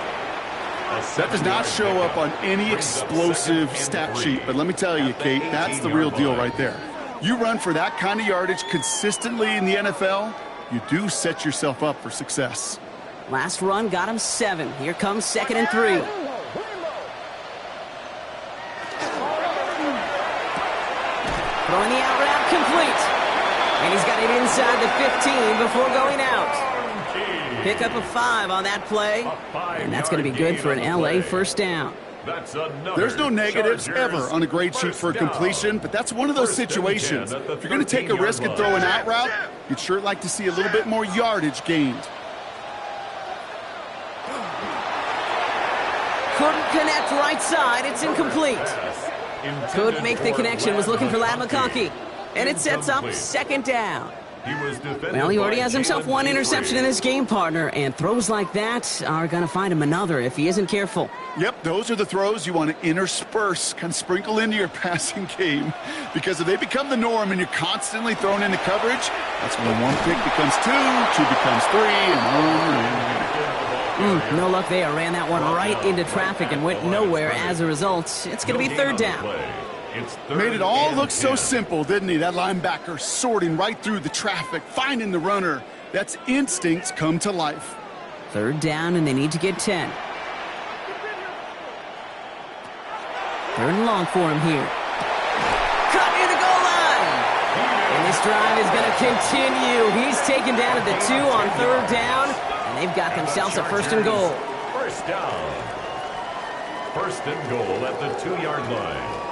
[SPEAKER 3] That does not show up on any explosive stat sheet, but let me tell you, Kate, that's the real deal right there. You run for that kind of yardage consistently in the NFL, you do set yourself up for success.
[SPEAKER 1] Last run got him 7. Here comes 2nd and 3. Throwing the out route complete. And he's got it inside the 15 before going out. Pick up a 5 on that play. And that's going to be good for an LA first down.
[SPEAKER 3] There's no negatives ever on a grade sheet for a completion, but that's one of those situations. If you're going to take a risk and throw an out route, you'd sure like to see a little bit more yardage gained.
[SPEAKER 1] Couldn't connect right side. It's incomplete. Could make the connection. Was looking for Ladd McConkey. And it sets up 2nd down. Well, he already has himself 1 interception in this game, partner, and throws like that are going to find him another if he isn't careful.
[SPEAKER 3] Yep, those are the throws you want to intersperse, kind of sprinkle into your passing game, because if they become the norm and you're constantly thrown into coverage, that's when 1 pick becomes 2, 2 becomes 3, and
[SPEAKER 1] no luck there. Ran that one right into traffic and went nowhere as a result. It's going to be 3rd down.
[SPEAKER 3] Made it all look so simple, didn't he? That linebacker sorting right through the traffic, finding the runner. That's instincts come to life.
[SPEAKER 1] 3rd down, and they need to get 10. 3rd and long for him here. Cut near the goal line. And this drive is going to continue. He's taken down at the 2 on 3rd down, and they've got themselves a 1st and goal.
[SPEAKER 2] First down. 1st and goal at the 2-yard line.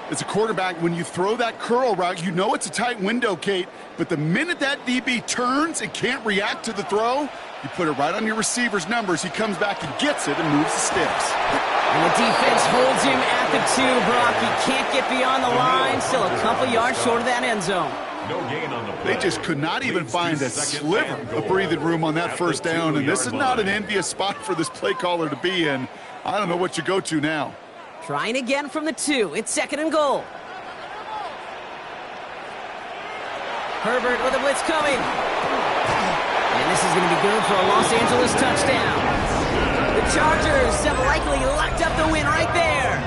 [SPEAKER 3] As a quarterback, when you throw that curl route, you know it's a tight window, Kate, but the minute that DB turns and can't react to the throw, you put it right on your receiver's numbers. He comes back and gets it and moves the sticks.
[SPEAKER 1] And the defense holds him at the 2, Brock. He can't get beyond the line. Still a couple yards short of that end zone.
[SPEAKER 2] No gain on the play.
[SPEAKER 3] They just could not even find a sliver of breathing room on that first down, and this is not an envious spot for this play caller to be in. I don't know what you go to now.
[SPEAKER 1] Trying again from the 2. It's 2nd and goal. Herbert with a blitz coming. And this is going to be good for a Los Angeles touchdown. The Chargers have likely locked up the win right there.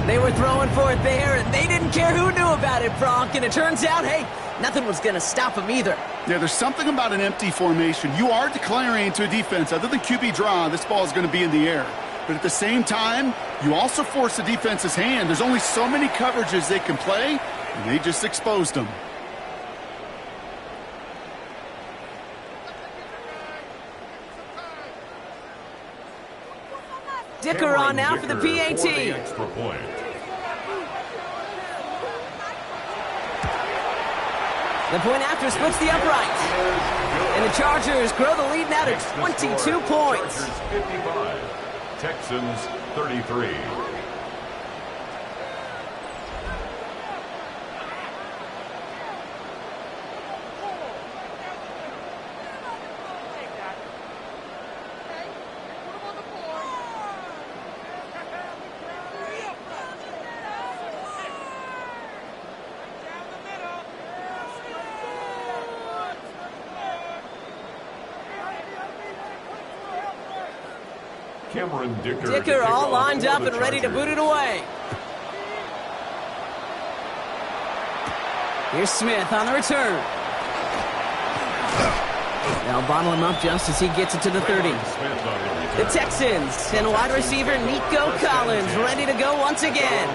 [SPEAKER 1] They were throwing for it there, and they didn't care who knew about it, Bronk. And it turns out, hey, nothing was going to stop them either.
[SPEAKER 3] Yeah, there's something about an empty formation. You are declaring to a defense, other than QB draw, this ball is going to be in the air. But at the same time, you also force the defense's hand. There's only so many coverages they can play, and they just exposed them.
[SPEAKER 1] Dicker on now for the PAT.
[SPEAKER 2] For the extra point.
[SPEAKER 1] The point after splits the upright. And the Chargers grow the lead now to 22 points.
[SPEAKER 2] Chargers 55. Texans 33.
[SPEAKER 1] Dicker all lined up and ready to boot it away. Here's Smith on the return. They'll bottle him up just as he gets it to the 30. The Texans and wide receiver Nico Collins ready to go once again.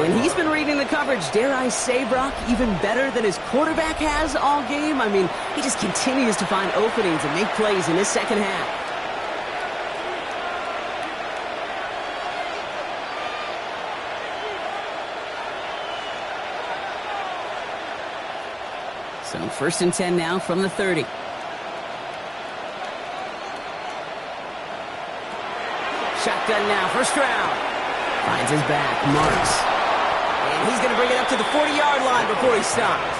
[SPEAKER 1] And he's been reading the coverage, dare I say, Brock, even better than his quarterback has all game. I mean, he just continues to find openings and make plays in this second half. So 1st and 10 now from the 30. Shotgun now, first round. Finds his back, marks. And he's going to bring it up to the 40-yard line before he stops.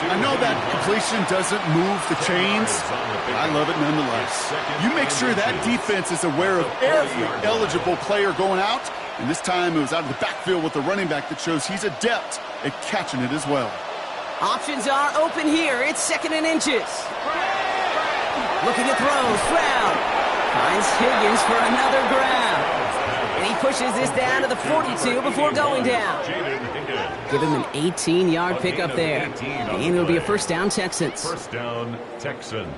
[SPEAKER 3] I know that completion doesn't move the chains, but I love it nonetheless. You make sure that defense is aware of every eligible player going out, and this time it was out of the backfield with a running back that shows he's adept at catching it as well.
[SPEAKER 1] Options are open here. It's 2nd and inches. Looking to throw, Stroud. Finds Higgins for another grab. And he pushes this down to the 42 before going down. Give him an 18-yard pickup there. And it'll be a first down, Texans.
[SPEAKER 2] First down, Texans.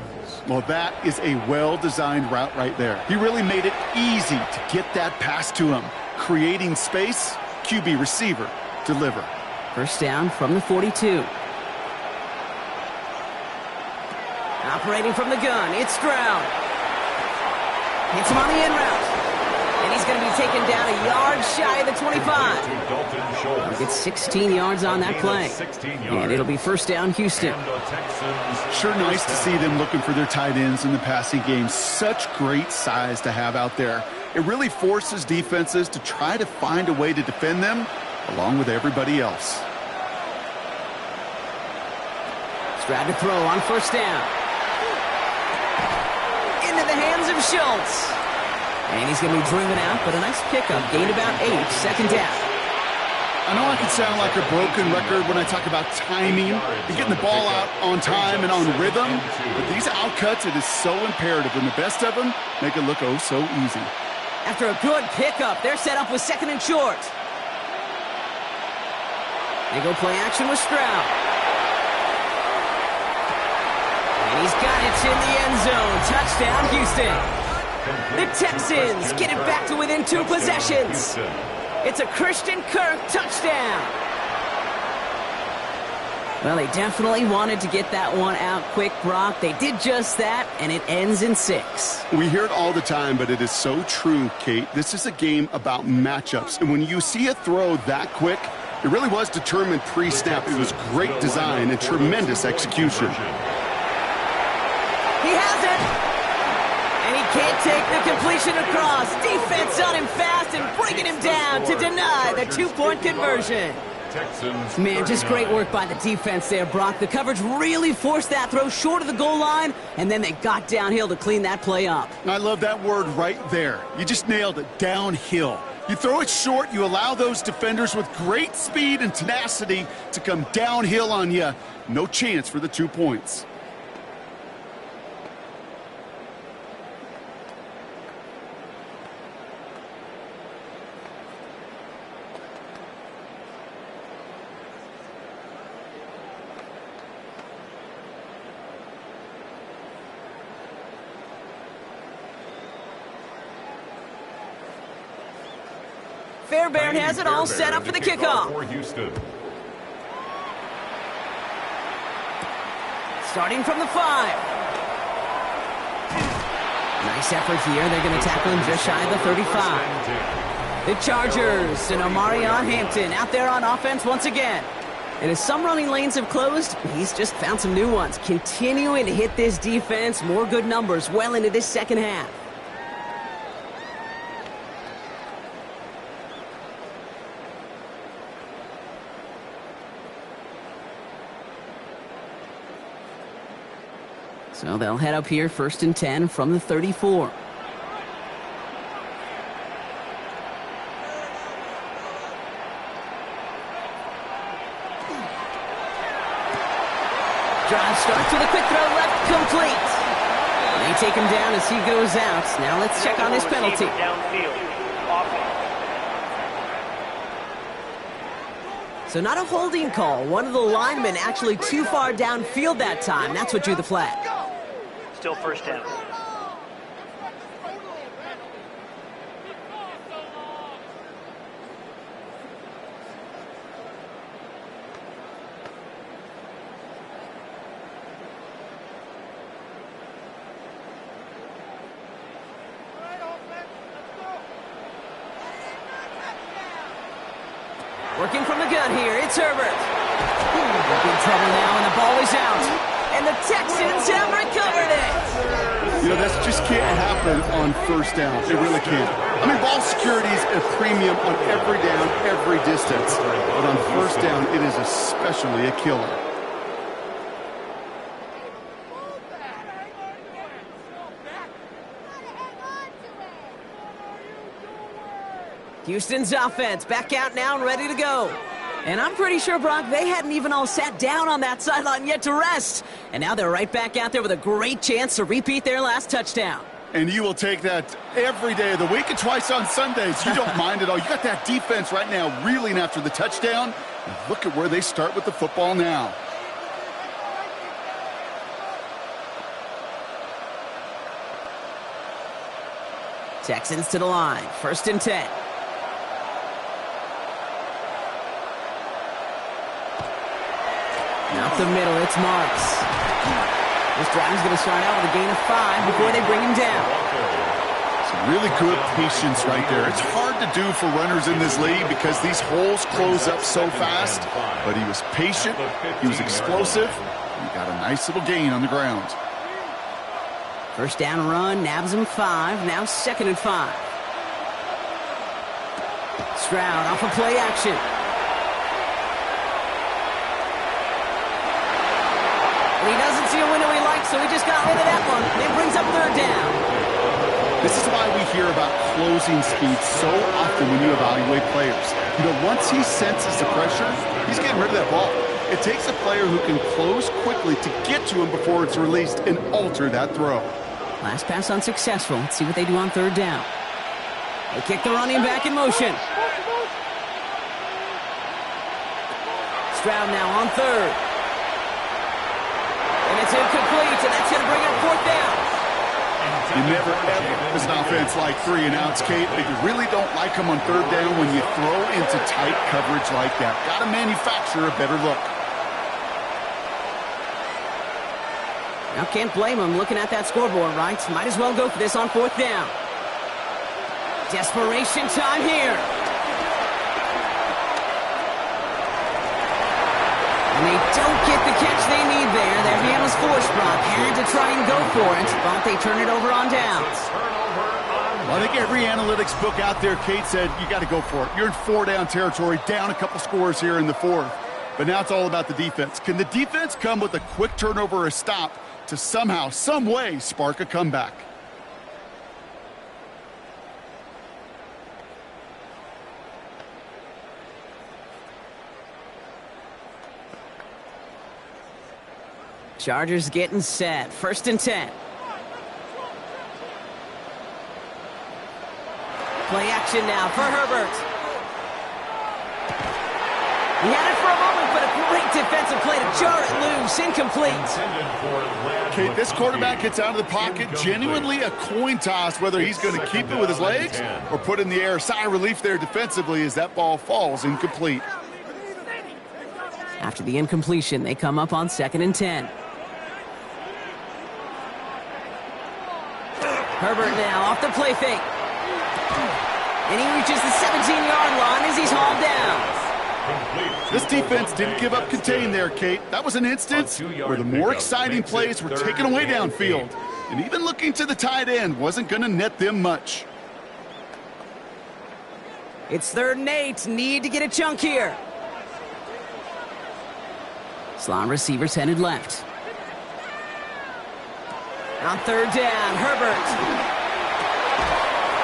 [SPEAKER 3] Well, that is a well-designed route right there. He really made it easy to get that pass to him. Creating space, QB receiver, deliver.
[SPEAKER 1] First down from the 42. Operating from the gun, it's Stroud. Hits him on the in route. And he's going to be taken down a yard shy of the 25. He'll get 16 yards on that play. And it'll be first down, Houston.
[SPEAKER 3] Sure nice to see them looking for their tight ends in the passing game. Such great size to have out there. It really forces defenses to try to find a way to defend them along with everybody else.
[SPEAKER 1] Stroud to throw on first down. Into the hands of Schultz. And he's going to be driven out, but a nice pickup. Gained about 8, second down.
[SPEAKER 3] I know I can sound like a broken record when I talk about timing and getting the ball out on time and on rhythm, but these outcuts, it is so imperative, and the best of them make it look oh so easy.
[SPEAKER 1] After a good pickup, they're set up with 2nd and short. They go play action with Stroud. And he's got it in the end zone. Touchdown, Houston. The Texans get it back to within 2 possessions. It's a Christian Kirk touchdown. Well, they definitely wanted to get that one out quick, Brock. They did just that, and it ends in 6.
[SPEAKER 3] We hear it all the time, but it is so true, Kate. This is a game about matchups, and when you see a throw that quick, it really was determined pre-snap. It was great design and tremendous execution.
[SPEAKER 1] He has it! And he can't take the completion across. Defense on him fast and bringing him down to deny the 2-point conversion. Man, just great work by the defense there, Brock. The coverage really forced that throw short of the goal line, and then they got downhill to clean that play up.
[SPEAKER 3] I love that word right there. You just nailed it, downhill. You throw it short, you allow those defenders with great speed and tenacity to come downhill on you. No chance for the 2 points.
[SPEAKER 1] Fairbairn has it all set up for the kickoff. Starting from the 5. Nice effort here. They're going to tackle him just shy of the 35. The Chargers and Omarion Hampton out there on offense once again. And as some running lanes have closed, he's just found some new ones. Continuing to hit this defense. More good numbers well into this second half. So they'll head up here, 1st and 10 from the 34. Drive starts with a quick throw left, complete. They take him down as he goes out. Now let's check on his penalty. So not a holding call. One of the linemen actually too far downfield that time. That's what drew the flag.
[SPEAKER 5] Still first down.
[SPEAKER 1] Working from the gun here, it's Herbert. Big trouble now, and the ball is out. And the Texans have recovered it.
[SPEAKER 3] You know, that just can't happen on first down. It really can't. I mean, ball security is a premium on every down, every distance. But on first down, it is especially a killer.
[SPEAKER 1] Houston's offense back out now and ready to go. And I'm pretty sure, Brock, they hadn't even all sat down on that sideline yet to rest. And now they're right back out there with a great chance to repeat their last touchdown.
[SPEAKER 3] And you will take that every day of the week and twice on Sundays. You don't mind at all. You got that defense right now reeling after the touchdown. And look at where they start with the football now.
[SPEAKER 1] Texans to the line. 1st and 10. Up the middle, it's Marks. This drive's going to start out with a gain of 5 before they bring him down.
[SPEAKER 3] Some really good patience right there. It's hard to do for runners in this league because these holes close up so fast. But he was patient, he was explosive, and he got a nice little gain on the ground.
[SPEAKER 1] 1st down run, nabs him 5, now 2nd and 5. Stroud off of play action. He doesn't see a window he likes, so he just got rid of that one. It brings up 3rd down.
[SPEAKER 3] This is why we hear about closing speed so often when you evaluate players. You know, once he senses the pressure, he's getting rid of that ball. It takes a player who can close quickly to get to him before it's released and alter that throw.
[SPEAKER 1] Last pass unsuccessful. Let's see what they do on 3rd down. They kick the running back in motion. Stroud now on 3rd. And it's incomplete, and that's going to bring up 4th down.
[SPEAKER 3] You never, ever, as an offense like 3 and outs, Kate, but you really don't like them on 3rd down when you throw into tight coverage like that. Got to manufacture a better look.
[SPEAKER 1] Now, can't blame him looking at that scoreboard, right? Might as well go for this on 4th down. Desperation time here. And they don't get the catch they need there. Their hand was forced, Brock. Had to try and go for it, but they turn it over on downs.
[SPEAKER 3] Well, I think every analytics book out there, Kate, said you got to go for it. You're in 4-down territory, down a couple scores here in the 4th. But now it's all about the defense. Can the defense come with a quick turnover or a stop to somehow, some way, spark a comeback?
[SPEAKER 1] Chargers getting set. 1st and 10. Play action now for Herbert. He had it for a moment, but a great defensive play to jar it loose. Incomplete.
[SPEAKER 3] Okay, this quarterback gets out of the pocket. Genuinely a coin toss whether he's going to keep it with his legs or put it in the air. Sigh of relief there defensively as that ball falls incomplete.
[SPEAKER 1] After the incompletion, they come up on 2nd and 10. Herbert now off the play fake. And he reaches the 17-yard line as he's hauled down.
[SPEAKER 3] This defense didn't give up contain there, Kate. That was an instance where the more exciting plays were taken away downfield. And even looking to the tight end wasn't going to net them much.
[SPEAKER 1] It's 3rd and 8. Need to get a chunk here. Slot receivers headed left. On 3rd down, Herbert.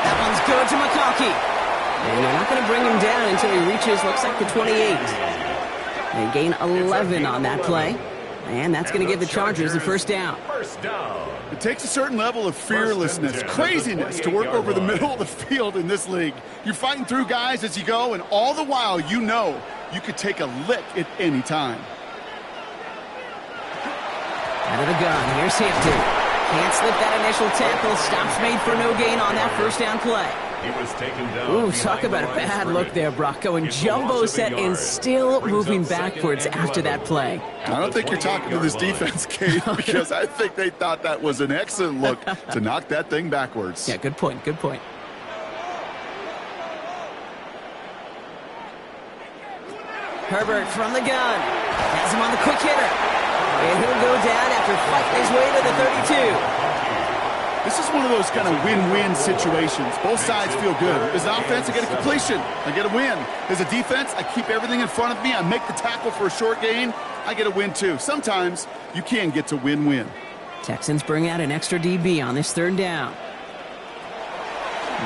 [SPEAKER 1] That one's good to McConkey. And they're not going to bring him down until he reaches, looks like, the 28. They gain 11 on that play. And that's going to give the Chargers the first down.
[SPEAKER 2] First down.
[SPEAKER 3] It takes a certain level of fearlessness, craziness to work over the middle of the field in this league. You're fighting through guys as you go, and all the while you know you could take a lick at any time.
[SPEAKER 1] Out of the gun, here's Hampton. Can't slip that initial tackle. Stops made for no gain on that first down play.
[SPEAKER 2] He was taken down.
[SPEAKER 1] Ooh, talk about a bad look there, Brock. Going jumbo set and still moving backwards after that play.
[SPEAKER 3] I don't think you're talking to this defense, Kate, because I think they thought that was an excellent look to knock that thing backwards.
[SPEAKER 1] Yeah, good point, good point. Herbert from the gun. Has him on the quick hitter. And he'll go down after fighting his way to the 32.
[SPEAKER 3] This is one of those kind of win-win situations. Both sides feel good. As an offense, I get a completion. I get a win. As a defense, I keep everything in front of me. I make the tackle for a short gain. I get a win, too. Sometimes you can get to win-win.
[SPEAKER 1] Texans bring out an extra DB on this third down.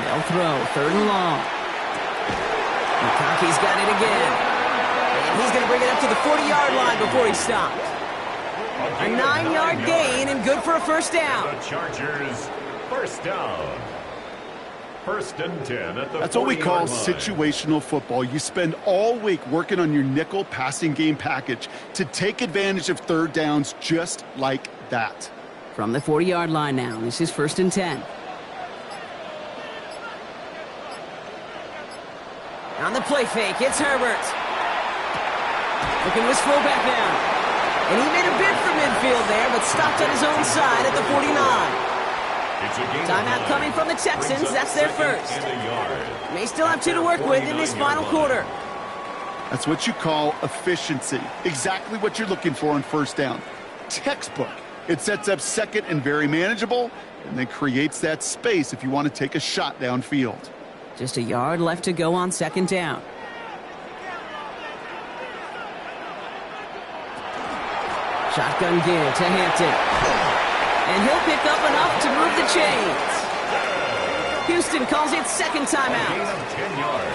[SPEAKER 1] They'll throw, third and long. McConkey's got it again. And he's going to bring it up to the 40-yard line before he stopped. A 9-yard gain and good for a first down.
[SPEAKER 2] The Chargers, first down. First and 10 at the
[SPEAKER 3] That's what we call
[SPEAKER 2] line.
[SPEAKER 3] situational football. You spend all week working on your nickel passing game package to take advantage of third downs just like that.
[SPEAKER 1] From the 40-yard line now, this is first and 10. On the play fake, it's Herbert. Looking to his fullback now. And he made a bid for midfield there, but stopped on his own side at the 49. Timeout coming from the Texans. That's their first. May still have 2 to work with in this final quarter.
[SPEAKER 3] That's what you call efficiency. Exactly what you're looking for on first down. Textbook. It sets up second and very manageable, and then creates that space if you want to take a shot downfield.
[SPEAKER 1] Just a yard left to go on second down. Shotgun give to Hampton. And he'll pick up enough to move the chains. Houston calls it second timeout.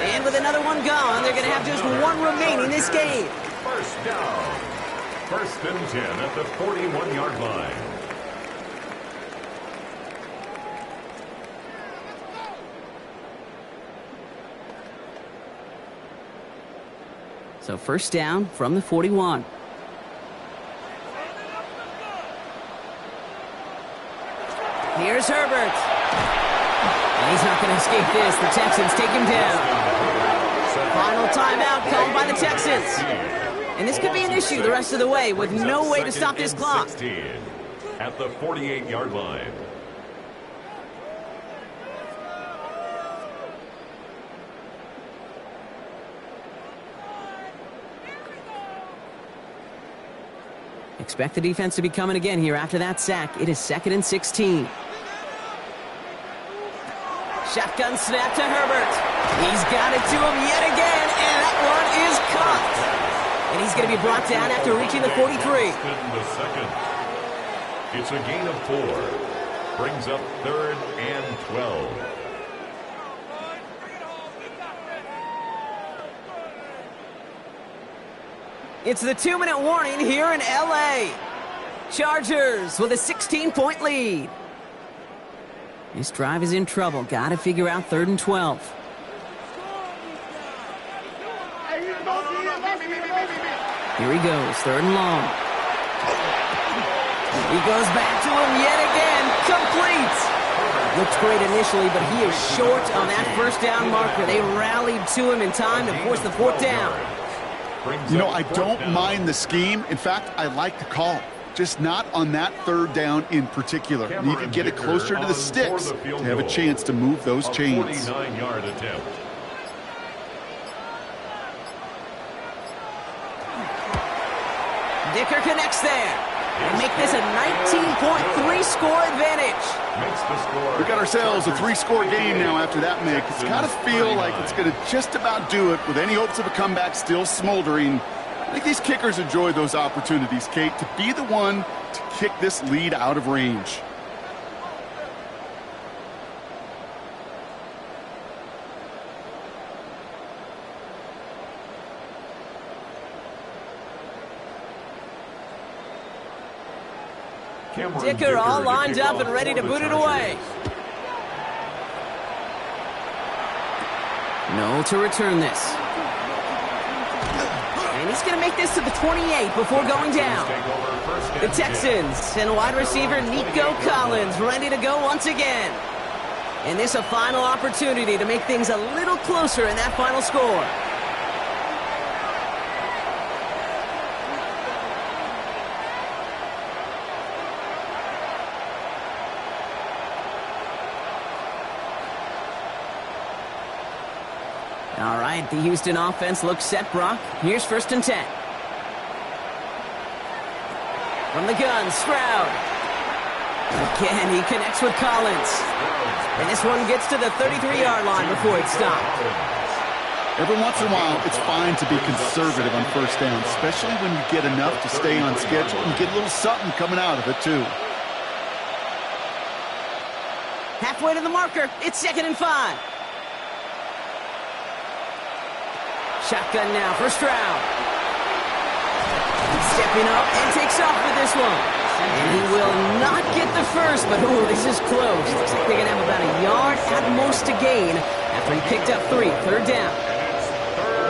[SPEAKER 1] And with another one gone, they're going to have just one remaining this game.
[SPEAKER 2] First down. First and 10 at the 41-yard line.
[SPEAKER 1] So first down from the 41. Here's Herbert. And he's not going to escape this. The Texans take him down. Final timeout called by the Texans. And this could be an issue the rest of the way with no way to stop this clock.
[SPEAKER 2] At the 48-yard line.
[SPEAKER 1] Expect the defense to be coming again here after that sack. It is second and 16. Shotgun snap to Herbert. He's got it to him yet again, and that one is caught. And he's going to be brought down after reaching the 43.
[SPEAKER 2] The second. It's a gain of 4. Brings up third and 12.
[SPEAKER 1] It's the 2-minute warning here in L.A. Chargers with a 16-point lead. This drive is in trouble. Got to figure out third and 12. Here he goes, third and long. He goes back to him yet again. Complete. Looked great initially, but he is short on that first down marker. They rallied to him in time to force the fourth down.
[SPEAKER 3] You know, I don't mind the scheme. In fact, I like the call. Just not on that third down in particular. Need to get it closer to the sticks to have a chance to move those chains.
[SPEAKER 2] 49-yard attempt.
[SPEAKER 1] Dicker connects there. And make this a 19.3 score advantage.
[SPEAKER 3] We got ourselves a 3-score game now after that make. It's got to feel like it's going to just about do it with any hopes of a comeback still smoldering. I think these kickers enjoy those opportunities, Kate, to be the one to kick this lead out of range.
[SPEAKER 1] Dicker all lined up and ready to boot it away. No to return this. And he's going to make this to the 28 before going down. The Texans and wide receiver Nico Collins ready to go once again. And this a final opportunity to make things a little closer in that final score. All right, the Houston offense looks set, Brock. Here's 1st and 10. From the gun, Stroud. Again, he connects with Collins. And this one gets to the 33-yard line before it's stopped.
[SPEAKER 3] Every once in a while, it's fine to be conservative on 1st down, especially when you get enough to stay on schedule and get a little something coming out of it, too.
[SPEAKER 1] Halfway to the marker, it's 2nd and 5. Shotgun now for Stroud. Stepping up and takes off with this one. And he will not get the first, but ooh, this is close. Looks like they're going to have about a yard at most to gain after he picked up 3. 3rd down.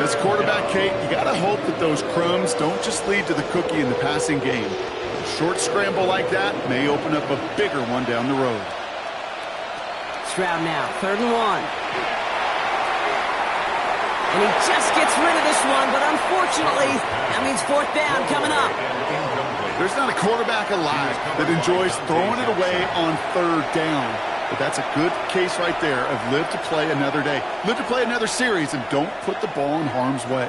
[SPEAKER 3] As quarterback, Kate, you got to hope that those crumbs don't just lead to the cookie in the passing game. A short scramble like that may open up a bigger one down the road.
[SPEAKER 1] Stroud now, 3rd and 1. And he just gets rid of this one, but unfortunately, that means 4th down coming up.
[SPEAKER 3] There's not a quarterback alive that enjoys throwing it away on 3rd down. But that's a good case right there of live to play another day. Live to play another series and don't put the ball in harm's way.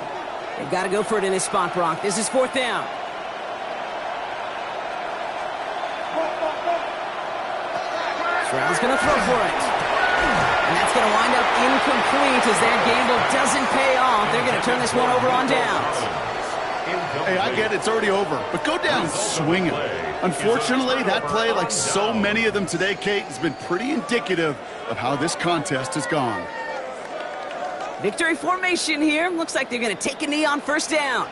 [SPEAKER 1] They've got to go for it in his spot, Brock. This is 4th down. Stroud's going to throw for it. And that's going to wind up incomplete as that gamble doesn't pay off. They're going to turn this one over on downs.
[SPEAKER 3] Hey, I get it. It's already over. But go down swinging. Unfortunately, that play, like so many of them today, Kate, has been pretty indicative of how this contest has gone.
[SPEAKER 1] Victory formation here. Looks like they're going to take a knee on 1st down.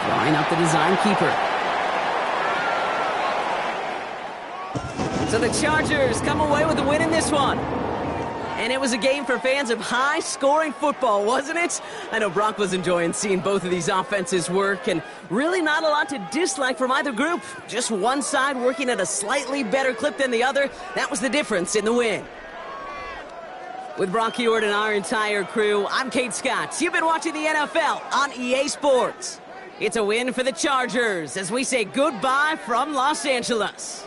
[SPEAKER 1] Drawing up the design keeper. So the Chargers come away with the win in this one. And it was a game for fans of high-scoring football, wasn't it? I know Brock was enjoying seeing both of these offenses work, and really not a lot to dislike from either group. Just one side working at a slightly better clip than the other. That was the difference in the win. With Brock Heward and our entire crew, I'm Kate Scott. You've been watching the NFL on EA Sports. It's a win for the Chargers as we say goodbye from Los Angeles.